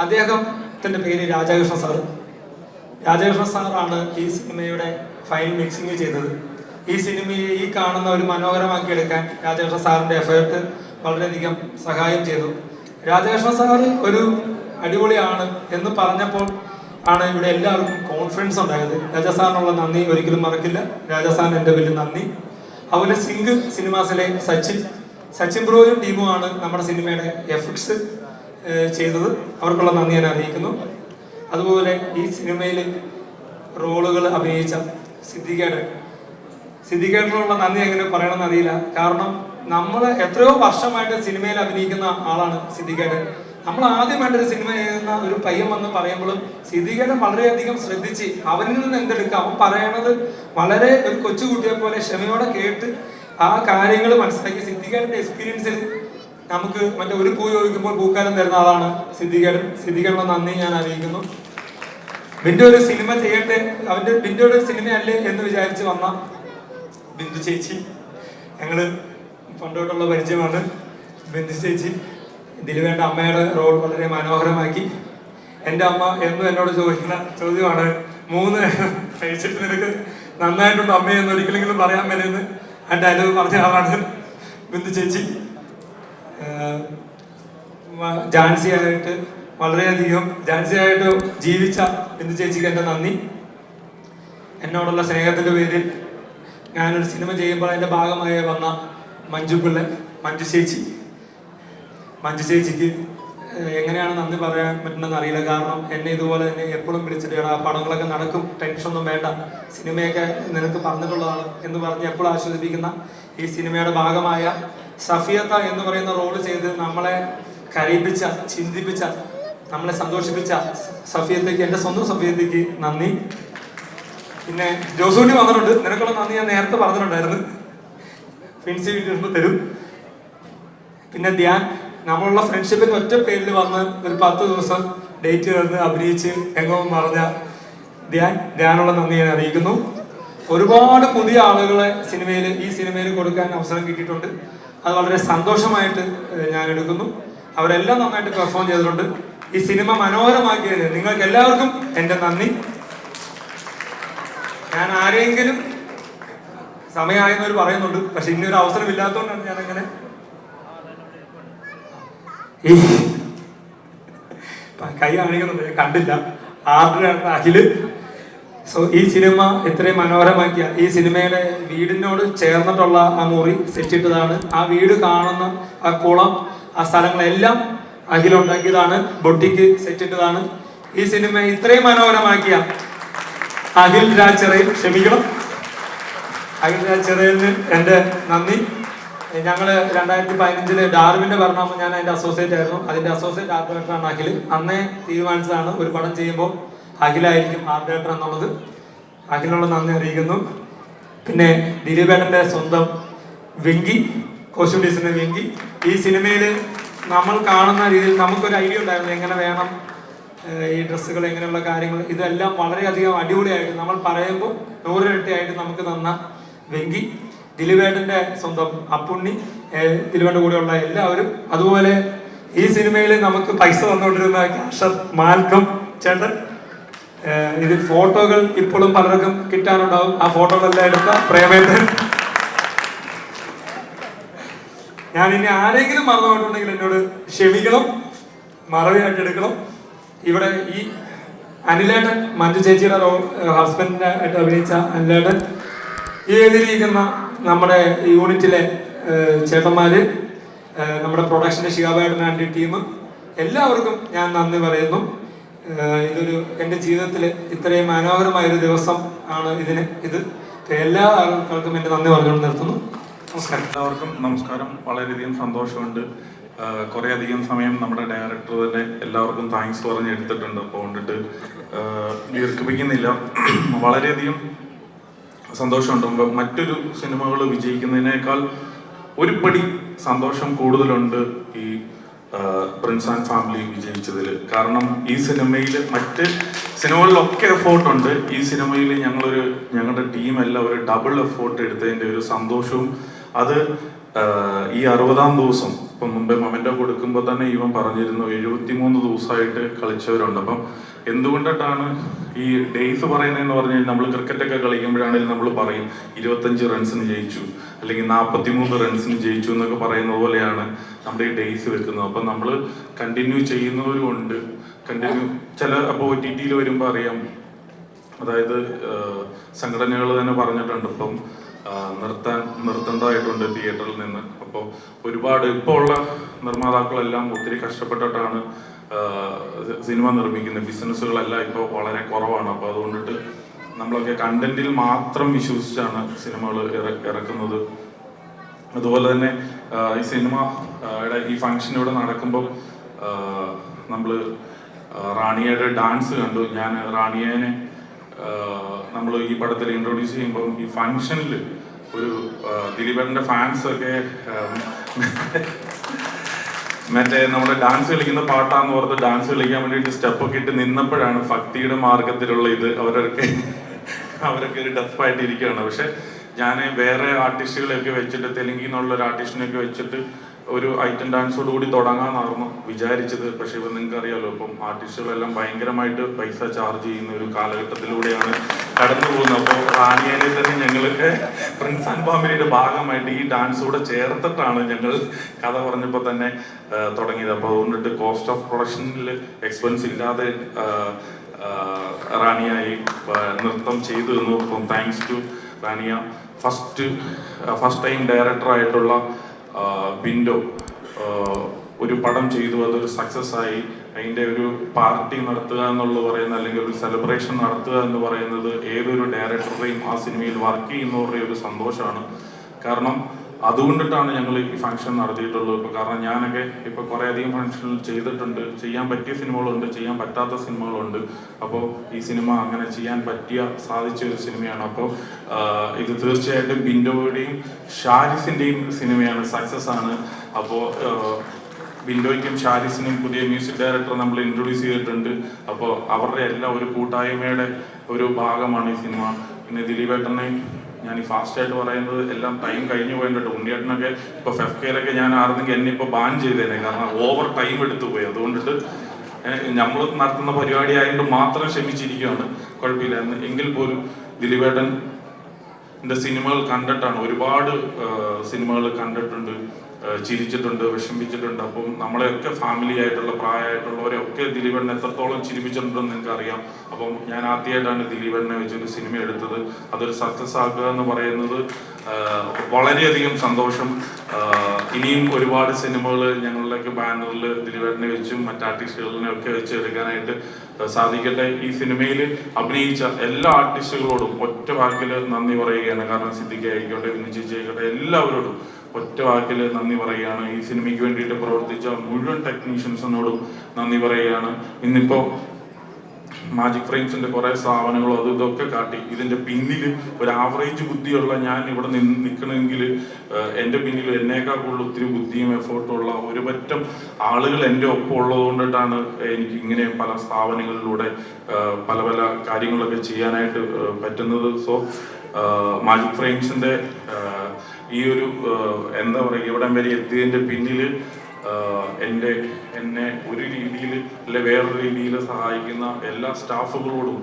അദ്ദേഹത്തിന്റെ പേര് രാജകൃഷ്ണ സാർ. രാജകൃഷ്ണ സാറാണ് ഈ സിനിമയുടെ ഫൈനൽ മിക്സിംഗ് ചെയ്തത്. ഈ സിനിമയെ ഈ കാണുന്ന ഒരു മനോഹരമാക്കി എടുക്കാൻ രാജകൃഷ്ണ സാറിന്റെ എഫേർട്ട് വളരെയധികം സഹായം ചെയ്തു. രാജകൃഷ്ണ സാറ് ഒരു അടിപൊളിയാണ് എന്ന് പറഞ്ഞപ്പോൾ ആണ് ഇവിടെ എല്ലാവർക്കും കോൺഫിഡൻസ് ഉണ്ടായത്. രാജാ സാറിനുള്ള നന്ദി ഒരിക്കലും മറക്കില്ല. രാജാ സാറിന് എൻ്റെ വലിയ നന്ദി. അതുപോലെ സിംഗ് സിനിമാസിലെ സച്ചിൻ ബ്രോയും ടീമുമാണ് നമ്മുടെ സിനിമയുടെ എഫക്ട്സ് ചെയ്തത്. അവർക്കുള്ള നന്ദി ഞാൻ അറിയിക്കുന്നു. അതുപോലെ ഈ സിനിമയിൽ റോളുകൾ അഭിനയിച്ച സിദ്ദിഖേട്ടനുള്ള നന്ദി എങ്ങനെ പറയണമെന്ന് അറിയില്ല. കാരണം നമ്മൾ എത്രയോ വർഷമായിട്ട് സിനിമയിൽ അഭിനയിക്കുന്ന ആളാണ് സിദ്ദിഖേട്ടൻ. നമ്മൾ ആദ്യമായിട്ടൊരു സിനിമ ചെയ്യുന്ന ഒരു പയ്യൻ വന്ന് പറയുമ്പോഴും സിദ്ദിഖേട്ടൻ വളരെയധികം ശ്രദ്ധിച്ച് അവനിൽ നിന്ന് എന്തെടുക്കാം, അവൻ പറയണത് വളരെ ഒരു കൊച്ചുകുട്ടിയെ പോലെ ക്ഷമയോടെ കേട്ട് ആ കാര്യങ്ങൾ മനസ്സിലാക്കി സിദ്ദിഖേട്ടൻ്റെ എക്സ്പീരിയൻസിൽ നമുക്ക് മറ്റേ ഒരു പൂ ചോദിക്കുമ്പോൾ പൂക്കാലം തരുന്ന ആളാണ് സിദ്ദിഖേട്ടൻ. സിദ്ദിഖേട്ടനുള്ള നന്ദി ഞാൻ അറിയിക്കുന്നു. ബിന്ദു ഒരു സിനിമ ചെയ്യട്ടെ, ബിന്ദുയുടെ ഒരു സിനിമയല്ലേ എന്ന് വിചാരിച്ച് വന്ന ബിന്ദു ചേച്ചി, ഞങ്ങൾ പണ്ടോട്ടുള്ള പരിചയമാണ്. ബിന്ദു ചേച്ചി ഇതിൽ വേണ്ട അമ്മയുടെ റോൾ വളരെ മനോഹരമാക്കി. എൻ്റെ അമ്മ എന്നും എന്നോട് ചോദിക്കുന്ന ചോദ്യമാണ്, 3 കഴിച്ചിട്ട് നിനക്ക് നന്നായിട്ടുണ്ട് അമ്മയെന്ന് ഒരിക്കലെങ്കിലും പറയാൻ പറ്റുമെന്ന് ആ ഡയലോഗ് പറഞ്ഞ ആളാണ് ബിന്ദു ചേച്ചി. ജാൻസിയായിട്ട് വളരെയധികം ജാൻസിയായിട്ട് ജീവിച്ച ബിന്ദു ചേച്ചിക്ക് എൻ്റെ നന്ദി. എന്നോടുള്ള സ്നേഹത്തിൻ്റെ പേരിൽ ഞാനൊരു സിനിമ ചെയ്യുമ്പോൾ അതിൻ്റെ ഭാഗമായി വന്ന മഞ്ജു ചേച്ചിക്ക് എങ്ങനെയാണ് നന്ദി പറയാൻ പറ്റുന്നതെന്ന് അറിയില്ല. കാരണം എന്നെ ഇതുപോലെ തന്നെ എപ്പോഴും വിളിച്ചിട്ട് ആ പടങ്ങളൊക്കെ നടക്കും, ടെൻഷനൊന്നും വേണ്ട, സിനിമയൊക്കെ നിനക്ക് പറഞ്ഞിട്ടുള്ളതാണ് എന്ന് പറഞ്ഞ് എപ്പോഴും ആശ്വസിപ്പിക്കുന്ന ഈ സിനിമയുടെ ഭാഗമായ സഫിയത്ത എന്ന് പറയുന്ന റോള് ചെയ്ത് നമ്മളെ കരയിപ്പിച്ച, ചിന്തിപ്പിച്ച, നമ്മളെ സന്തോഷിപ്പിച്ച സഫിയത്തേക്ക്, എൻ്റെ സ്വന്തം സഫിയത്തേക്ക് നന്ദി. പിന്നെ ജോസൂട്ടി വന്നിട്ടുണ്ട്, നിനക്കുള്ള നന്ദി ഞാൻ നേരത്തെ പറഞ്ഞിട്ടുണ്ടായിരുന്നു, ഫിൻസി വീട്ടിൽ തരും. പിന്നെ ധ്യാൻ, നമ്മളുള്ള ഫ്രണ്ട്ഷിപ്പിന് ഒറ്റ പേരിൽ വന്ന് ഒരു 10 ദിവസം ഡേറ്റ് ചേർന്ന് അഭിനയിച്ച് എങ്ങും പറഞ്ഞ ധ്യാനുള്ള നന്ദി ഞാൻ അറിയിക്കുന്നു. ഒരുപാട് പുതിയ ആളുകളെ ഈ സിനിമയിൽ കൊടുക്കാൻ അവസരം കിട്ടിയിട്ടുണ്ട്. അത് വളരെ സന്തോഷമായിട്ട് ഞാൻ എടുക്കുന്നു. അവരെല്ലാം നന്നായിട്ട് പെർഫോം ചെയ്തിട്ടുണ്ട്. ഈ സിനിമ മനോഹരമാക്കിയതിന് നിങ്ങൾക്ക് എല്ലാവർക്കും എൻ്റെ നന്ദി. ഞാൻ ആരെങ്കിലും സമയമായെന്നവർ പറയുന്നുണ്ട്, പക്ഷെ ഇനിയൊരു അവസരം ഇല്ലാത്തതുകൊണ്ടാണ് ഞാനങ്ങനെ ഈ കൈ കാണിക്കുന്നുണ്ട്, ഞാൻ കണ്ടില്ല. അഖില്. സോ ഈ സിനിമ ഇത്രയും മനോഹരമാക്കിയ ഈ സിനിമയുടെ വീടിനോട് ചേർന്നിട്ടുള്ള ആ മുറി സെറ്റിട്ടതാണ്. ആ വീട് കാണുന്ന ആ കുളം, ആ സ്ഥലങ്ങളെല്ലാം അഖിലുണ്ടാക്കിയതാണ്. ബൊട്ടിക്ക് സെറ്റിട്ടതാണ്. ഈ സിനിമ ഇത്രയും മനോഹരമാക്കിയ അഖിൽ രാജ് ക്ഷമിക്കണം, അഖിൽ രാജ് എൻ്റെ നന്ദി. ഞങ്ങൾ 2015 ഡാർവിൻ്റെ ഭരണം, ഞാൻ അതിൻ്റെ അസോസിയേറ്റ് ആയിരുന്നു. അതിൻ്റെ അസോസിയേറ്റ് ആർട്ട് ഡയറക്ടറാണ് അഖിൽ. അന്നേ തീരുമാനിച്ചതാണ് ഒരു പടം ചെയ്യുമ്പോൾ അഖിലായിരിക്കും ആർട്ട് ഡയറക്ടർ എന്നുള്ളത്. അഖിലുള്ള നന്ദി അറിയിക്കുന്നു. പിന്നെ ദിലീപേട്ടൻ്റെ സ്വന്തം വെങ്കി, കോസ്റ്റ്യൂം ഡിസൈനർ വെങ്കി. ഈ സിനിമയിൽ നമ്മൾ കാണുന്ന രീതിയിൽ നമുക്കൊരു ഐഡിയ ഉണ്ടായിരുന്നു എങ്ങനെ വേണം ഈ ഡ്രസ്സുകൾ, എങ്ങനെയുള്ള കാര്യങ്ങൾ, ഇതെല്ലാം വളരെയധികം അടിപൊളിയായിട്ട് നമ്മൾ പറയുമ്പോൾ 100 ഇരട്ടിയായിട്ട് നമുക്ക് തന്ന വെങ്കി. ദിലീപേട്ടൻ്റെ സ്വന്തം അപ്പുണ്ണി, ദിലീപേട്ടൻ്റെ കൂടെയുള്ള എല്ലാവരും. അതുപോലെ ഈ സിനിമയിൽ നമുക്ക് പൈസ തന്നുകൊണ്ടിരുന്ന കാഷർ മാൽക്കം ചേട്ടൻ. ഇതിൽ ഫോട്ടോകൾ ഇപ്പോഴും പലർക്കും കിട്ടാനുണ്ടാവും. ആ ഫോട്ടോകളെല്ലാം എടുത്ത പ്രേമേട്ടൻ. ഞാൻ ഇനി ആരെങ്കിലും മറന്നുപോയിട്ടുണ്ടെങ്കിൽ എന്നോട് ക്ഷമിക്കണം, മറവിയായിട്ട് എടുക്കണം. ഇവിടെ ഈ അനിലേട്ടൻ, മഞ്ജു ചേച്ചിയുടെ ഹസ്ബൻഡിനായിട്ട് അഭിനയിച്ച അനിലേട്ടൻ, ഈ എഴുതിയിരിക്കുന്ന നമ്മുടെ യൂണിറ്റിലെ ചേട്ടന്മാര്, നമ്മുടെ പ്രൊഡക്ഷൻ്റെ ഷികാബേട്ടൻ ആൻഡ് ടീം, എല്ലാവർക്കും ഞാൻ നന്ദി പറയുന്നു. ഇതൊരു എൻ്റെ ജീവിതത്തിൽ ഇത്രയും മനോഹരമായൊരു ദിവസം ആണ് ഇത്. എല്ലാ ആൾക്കാർക്കും എൻ്റെ നന്ദി പറഞ്ഞുകൊണ്ട് നിർത്തുന്നു. നമസ്കാരം. എല്ലാവർക്കും നമസ്കാരം. വളരെയധികം സന്തോഷമുണ്ട്. കുറേ അധികം സമയം നമ്മുടെ ഡയറക്ടർ തന്നെ എല്ലാവർക്കും താങ്ക്സ് പറഞ്ഞ് എടുത്തിട്ടുണ്ട്. അപ്പോൾ കൊണ്ടിട്ട് ദീർഘിപ്പിക്കുന്നില്ല. വളരെയധികം സന്തോഷമുണ്ട്. മറ്റൊരു സിനിമകൾ വിജയിക്കുന്നതിനേക്കാൾ ഒരു പടി സന്തോഷം കൂടുതലുണ്ട് ഈ പ്രിൻസ് ആൻഡ് ഫാമിലി വിജയിച്ചതിൽ. കാരണം ഈ സിനിമയിൽ മറ്റ് സിനിമകളിലൊക്കെ എഫോർട്ടുണ്ട്, ഈ സിനിമയിൽ ഞങ്ങളുടെ ടീമെല്ലാം ഒരു ഡബിൾ എഫോർട്ട് എടുത്തതിൻ്റെ ഒരു സന്തോഷവും. അത് ഈ 60-ാം ദിവസം, ഇപ്പം മുമ്പേ മൊമെൻ്റോ കൊടുക്കുമ്പോൾ തന്നെ ഇവൻ പറഞ്ഞിരുന്നു 73 ദിവസമായിട്ട് കളിച്ചവരുണ്ട്. അപ്പം എന്തുകൊണ്ടിട്ടാണ് ഈ ഡേയ്സ് പറയുന്നതെന്ന് പറഞ്ഞു കഴിഞ്ഞാൽ, നമ്മൾ ക്രിക്കറ്റൊക്കെ കളിക്കുമ്പോഴാണെങ്കിലും നമ്മൾ പറയും 25 റൺസിന് ജയിച്ചു, അല്ലെങ്കിൽ 43 റൺസിന് ജയിച്ചു എന്നൊക്കെ പറയുന്ന പോലെയാണ് നമ്മുടെ ഈ ഡേയ്സ് വെക്കുന്നത്. അപ്പം നമ്മൾ കണ്ടിന്യൂ ചെയ്യുന്നവരും ഉണ്ട്. അപ്പോൾ OTT വരുമ്പോൾ അറിയാം, അതായത് സംഘടനകൾ തന്നെ പറഞ്ഞിട്ടുണ്ട് ഇപ്പം നിർത്തേണ്ടതായിട്ടുണ്ട് തിയേറ്ററിൽ നിന്ന്. അപ്പോൾ ഒരുപാട് ഇപ്പോൾ ഉള്ള നിർമ്മാതാക്കളെല്ലാം ഒത്തിരി കഷ്ടപ്പെട്ടിട്ടാണ് സിനിമ നിർമ്മിക്കുന്നത്. ബിസിനസ്സുകളെല്ലാം ഇപ്പോൾ വളരെ കുറവാണ്. അപ്പോൾ അതുകൊണ്ടിട്ട് നമ്മളൊക്കെ കണ്ടന്റിൽ മാത്രം വിശ്വസിച്ചാണ് സിനിമകൾ ഇറക്കുന്നത്. അതുപോലെ തന്നെ ഈ സിനിമ ഈ ഫംഗ്ഷൻ ഇവിടെ നടക്കുമ്പോൾ നമ്മൾ റാണിയുടെ ഡാൻസ് കണ്ടു. ഞാൻ റാണിയേനെ നമ്മൾ ഈ പടത്തിൽ ഇൻട്രൊഡ്യൂസ് ചെയ്യുമ്പം ഈ ഫംഗ്ഷനിൽ ഒരു ദിലീപേട്ടൻ്റെ ഫാൻസൊക്കെ മറ്റേ നമ്മുടെ ഡാൻസ് കളിക്കുന്ന പാട്ടാന്ന് പറഞ്ഞ് ഡാൻസ് കളിക്കാൻ വേണ്ടിയിട്ട് സ്റ്റെപ്പൊക്കെ ഇട്ട് നിന്നപ്പോഴാണ് ഭക്തിയുടെ മാർഗത്തിലുള്ള ഇത് അവരൊക്കെ ഒരു ഡഫായിട്ട് ഇരിക്കുകയാണ്. പക്ഷെ ഞാൻ വേറെ ആർട്ടിസ്റ്റുകളെയൊക്കെ വെച്ചിട്ട് തെലുങ്കിൽ നിന്നുള്ള ഒരു ആർട്ടിസ്റ്റിനെയൊക്കെ വെച്ചിട്ട് ഒരു ഐറ്റം ഡാൻസോട് കൂടി തുടങ്ങാമെന്നായിരുന്നു വിചാരിച്ചത്. പക്ഷെ ഇപ്പം നിങ്ങൾക്ക് അറിയാമല്ലോ, ഇപ്പം ആർട്ടിസ്റ്റുകളെല്ലാം ഭയങ്കരമായിട്ട് പൈസ ചാർജ് ചെയ്യുന്ന ഒരു കാലഘട്ടത്തിലൂടെയാണ് കടന്നു പോകുന്നത്. അപ്പോൾ റാണിയേനെ തന്നെ ഞങ്ങൾക്ക് പ്രിൻസ് ആൻഡ് ഫാമിലിയുടെ ഭാഗമായിട്ട് ഈ ഡാൻസ് കൂടെ ചേർത്തിട്ടാണ് ഞങ്ങൾ കഥ പറഞ്ഞപ്പോൾ തന്നെ തുടങ്ങിയത്. അപ്പോൾ അതുകൊണ്ടിട്ട് കോസ്റ്റ് ഓഫ് പ്രൊഡക്ഷനിൽ എക്സ്പെൻസ് ഇല്ലാതെ റാണിയായി നൃത്തം ചെയ്തു തന്നു. അപ്പം thanks to Raniya. First time ഡയറക്ടറായിട്ടുള്ള ബിൻഡോ ഒരു പടം ചെയ്തു, അതൊരു സക്സസ് ആയി. അതിൻ്റെ ഒരു പാർട്ടി നടത്തുക എന്നുള്ളത് പറയുന്നത്, അല്ലെങ്കിൽ ഒരു സെലിബ്രേഷൻ നടത്തുക എന്ന് പറയുന്നത് ഏതൊരു ഡയറക്ടറുടെയും ആ സിനിമയിൽ വർക്ക് ചെയ്യുന്നവരുടെ ഒരു സന്തോഷമാണ്. കാരണം അതുകൊണ്ടിട്ടാണ് ഞങ്ങൾ ഈ ഫംഗ്ഷൻ നടത്തിയിട്ടുള്ളത്. ഇപ്പോൾ കാരണം ഞാനൊക്കെ ഇപ്പോൾ കുറേ അധികം ഫംഗ്ഷനിൽ ചെയ്തിട്ടുണ്ട്. ചെയ്യാൻ പറ്റിയ സിനിമകളുണ്ട്, ചെയ്യാൻ പറ്റാത്ത സിനിമകളുണ്ട്. അപ്പോൾ ഈ സിനിമ അങ്ങനെ ചെയ്യാൻ സാധിച്ച ഒരു സിനിമയാണ്. അപ്പോൾ ഇത് തീർച്ചയായിട്ടും ബിൻഡോയുടെയും ഷാരിസിൻ്റെയും സിനിമയാണ്, സക്സസ് ആണ്. അപ്പോൾ ബിൻഡോയ്ക്കും ഷാരിസിനും പുതിയ മ്യൂസിക് ഡയറക്ടർ നമ്മൾ ഇൻട്രൊഡ്യൂസ് ചെയ്തിട്ടുണ്ട്. അപ്പോൾ അവരുടെ എല്ലാം ഒരു കൂട്ടായ്മയുടെ ഒരു ഭാഗമാണ് ഈ സിനിമ. പിന്നെ ദിലീപേട്ടനെ ഞാൻ ഈ ഫാസ്റ്റായിട്ട് പറയുന്നത് എല്ലാം ടൈം കഴിഞ്ഞു പോയിട്ട്, ഉണ്ണിയേട്ടനൊക്കെ ഇപ്പോൾ ഫെഫ്കയിലൊക്കെ ഞാൻ ആർന്നെങ്കിൽ എന്നെ ഇപ്പോൾ ബാൻ ചെയ്തേനെ, കാരണം ഓവർ ടൈം എടുത്തു പോയി. അതുകൊണ്ടിട്ട് നമ്മൾ നടത്തുന്ന പരിപാടി ആയതുകൊണ്ട് മാത്രം ക്ഷമിച്ചിരിക്കുകയാണ്, കുഴപ്പമില്ല. എങ്കിൽ പോലും ദിലീപേട്ടൻ്റെ സിനിമകൾ കണ്ടിട്ടാണ്, ഒരുപാട് സിനിമകൾ കണ്ടിട്ടുണ്ട്, ചിരിച്ചിട്ടുണ്ട്, വിഷമിച്ചിട്ടുണ്ട്. അപ്പം നമ്മളെയൊക്കെ ഫാമിലി ആയിട്ടുള്ള പ്രായമായിട്ടുള്ളവരെയൊക്കെ ദിലീപേട്ടനെ എത്രത്തോളം ചിരിപ്പിച്ചിട്ടുണ്ടെന്ന് നിങ്ങൾക്ക് അറിയാം. അപ്പം ഞാൻ ആദ്യമായിട്ടാണ് ദിലീപേട്ടനെ വെച്ചൊരു സിനിമ എടുത്തത്. അതൊരു സക്സസ് ആക്കുക എന്ന് പറയുന്നത് വളരെയധികം സന്തോഷം. ഇനിയും ഒരുപാട് സിനിമകൾ ഞങ്ങളുടെയൊക്കെ ബാനറിൽ ദിലീപേട്ടനെ വെച്ചും മറ്റ് ആർട്ടിസ്റ്റുകളിനെ ഒക്കെ വെച്ച് എടുക്കാനായിട്ട് സാധിക്കട്ടെ. ഈ സിനിമയിൽ അഭിനയിച്ച എല്ലാ ആർട്ടിസ്റ്റുകളോടും ഒറ്റ വാക്കിൽ നന്ദി പറയുകയാണ്. കാരണം സിദ്ദിഖ് ആയിക്കോട്ടെ, വിനു ചേച്ചി ആയിക്കോട്ടെ, എല്ലാവരോടും ഒറ്റ വാക്കിൽ നന്ദി പറയുകയാണ്. ഈ സിനിമയ്ക്ക് വേണ്ടിയിട്ട് പ്രവർത്തിച്ച മുഴുവൻ ടെക്നീഷ്യൻസിനോടും നന്ദി പറയുകയാണ്. ഇന്നിപ്പോൾ മാജിക് ഫ്രെയിംസിൻ്റെ കുറേ സ്ഥാപനങ്ങളും ഇതൊക്കെ കാട്ടി ഇതിൻ്റെ പിന്നിൽ ഒരു ആവറേജ് ബുദ്ധിയുള്ള ഞാൻ ഇവിടെ നിൽക്കണമെങ്കിൽ എൻ്റെ പിന്നിൽ എന്നേക്കാൾ കൂടുതൽ ഒത്തിരി ബുദ്ധിയും എഫേർട്ടുള്ള ഒരു പറ്റം ആളുകൾ എൻ്റെ ഒപ്പം ഉള്ളത് കൊണ്ടിട്ടാണ് എനിക്ക് ഇങ്ങനെ പല സ്ഥാപനങ്ങളിലൂടെ പല പല കാര്യങ്ങളൊക്കെ ചെയ്യാനായിട്ട് പറ്റുന്നത്. സോ മാജിക് ഫ്രെയിംസിൻ്റെ ഈ ഒരു എന്താ പറയുക, ഇവിടം വരെ എത്തിയതിൻ്റെ പിന്നിൽ എന്നെ ഒരു രീതിയിൽ അല്ലെ വേറൊരു രീതിയിൽ സഹായിക്കുന്ന എല്ലാ സ്റ്റാഫുകളോടും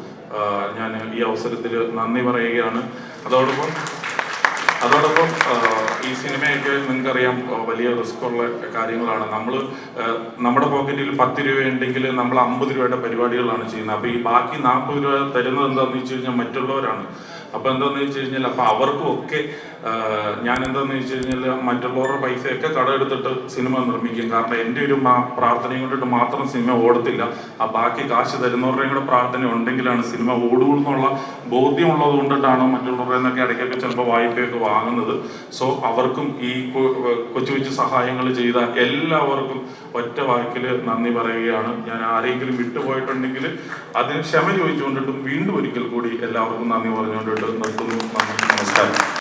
ഞാൻ ഈ അവസരത്തിൽ നന്ദി പറയുകയാണ്. അതോടൊപ്പം ഈ സിനിമയൊക്കെ നിങ്ങൾക്കറിയാം വലിയ റിസ്ക് ഉള്ള കാര്യങ്ങളാണ്. നമ്മുടെ പോക്കറ്റിൽ 10 രൂപ ഉണ്ടെങ്കിൽ നമ്മൾ 50 രൂപയുടെ പരിപാടികളാണ് ചെയ്യുന്നത്. അപ്പോൾ ഈ ബാക്കി 40 രൂപ തരുന്നത് എന്താണെന്ന് വെച്ച് കഴിഞ്ഞാൽ മറ്റുള്ളവരാണ്. അപ്പോൾ എന്താണെന്ന് വെച്ച് കഴിഞ്ഞാൽ അപ്പോൾ അവർക്കും ഒക്കെ ഞാൻ എന്താണെന്ന് വെച്ച് കഴിഞ്ഞാൽ മറ്റുള്ളവരുടെ പൈസയൊക്കെ കടമെടുത്തിട്ട് സിനിമ നിർമ്മിക്കും. കാരണം എൻ്റെ ഒരു പ്രാർത്ഥനയും കൊണ്ടിട്ട് മാത്രം സിനിമ ഓടത്തില്ല. ആ ബാക്കി കാശ് തരുന്നവരുടെയും കൂടെ പ്രാർത്ഥന ഉണ്ടെങ്കിലാണ് സിനിമ ഓടുകയുള്ളൂ എന്നുള്ള ബോധ്യമുള്ളത് കൊണ്ടിട്ടാണ് മറ്റുള്ളവരുടെ നിന്നൊക്കെ ഇടയ്ക്കൊക്കെ ചിലപ്പോൾ വായ്പയൊക്കെ വാങ്ങുന്നത്. സോ അവർക്കും ഈ കൊച്ചു കൊച്ചു സഹായങ്ങൾ ചെയ്ത എല്ലാവർക്കും ഒറ്റ വാക്കിൽ നന്ദി പറയുകയാണ്. ഞാൻ ആരെങ്കിലും വിട്ടുപോയിട്ടുണ്ടെങ്കിൽ അതിന് ക്ഷമ ചോദിച്ചുകൊണ്ടിട്ടും വീണ്ടും ഒരിക്കൽ കൂടി എല്ലാവർക്കും നന്ദി പറഞ്ഞുകൊണ്ടിട്ട് നിർത്തുന്നു. നന്ദി, നമസ്കാരം.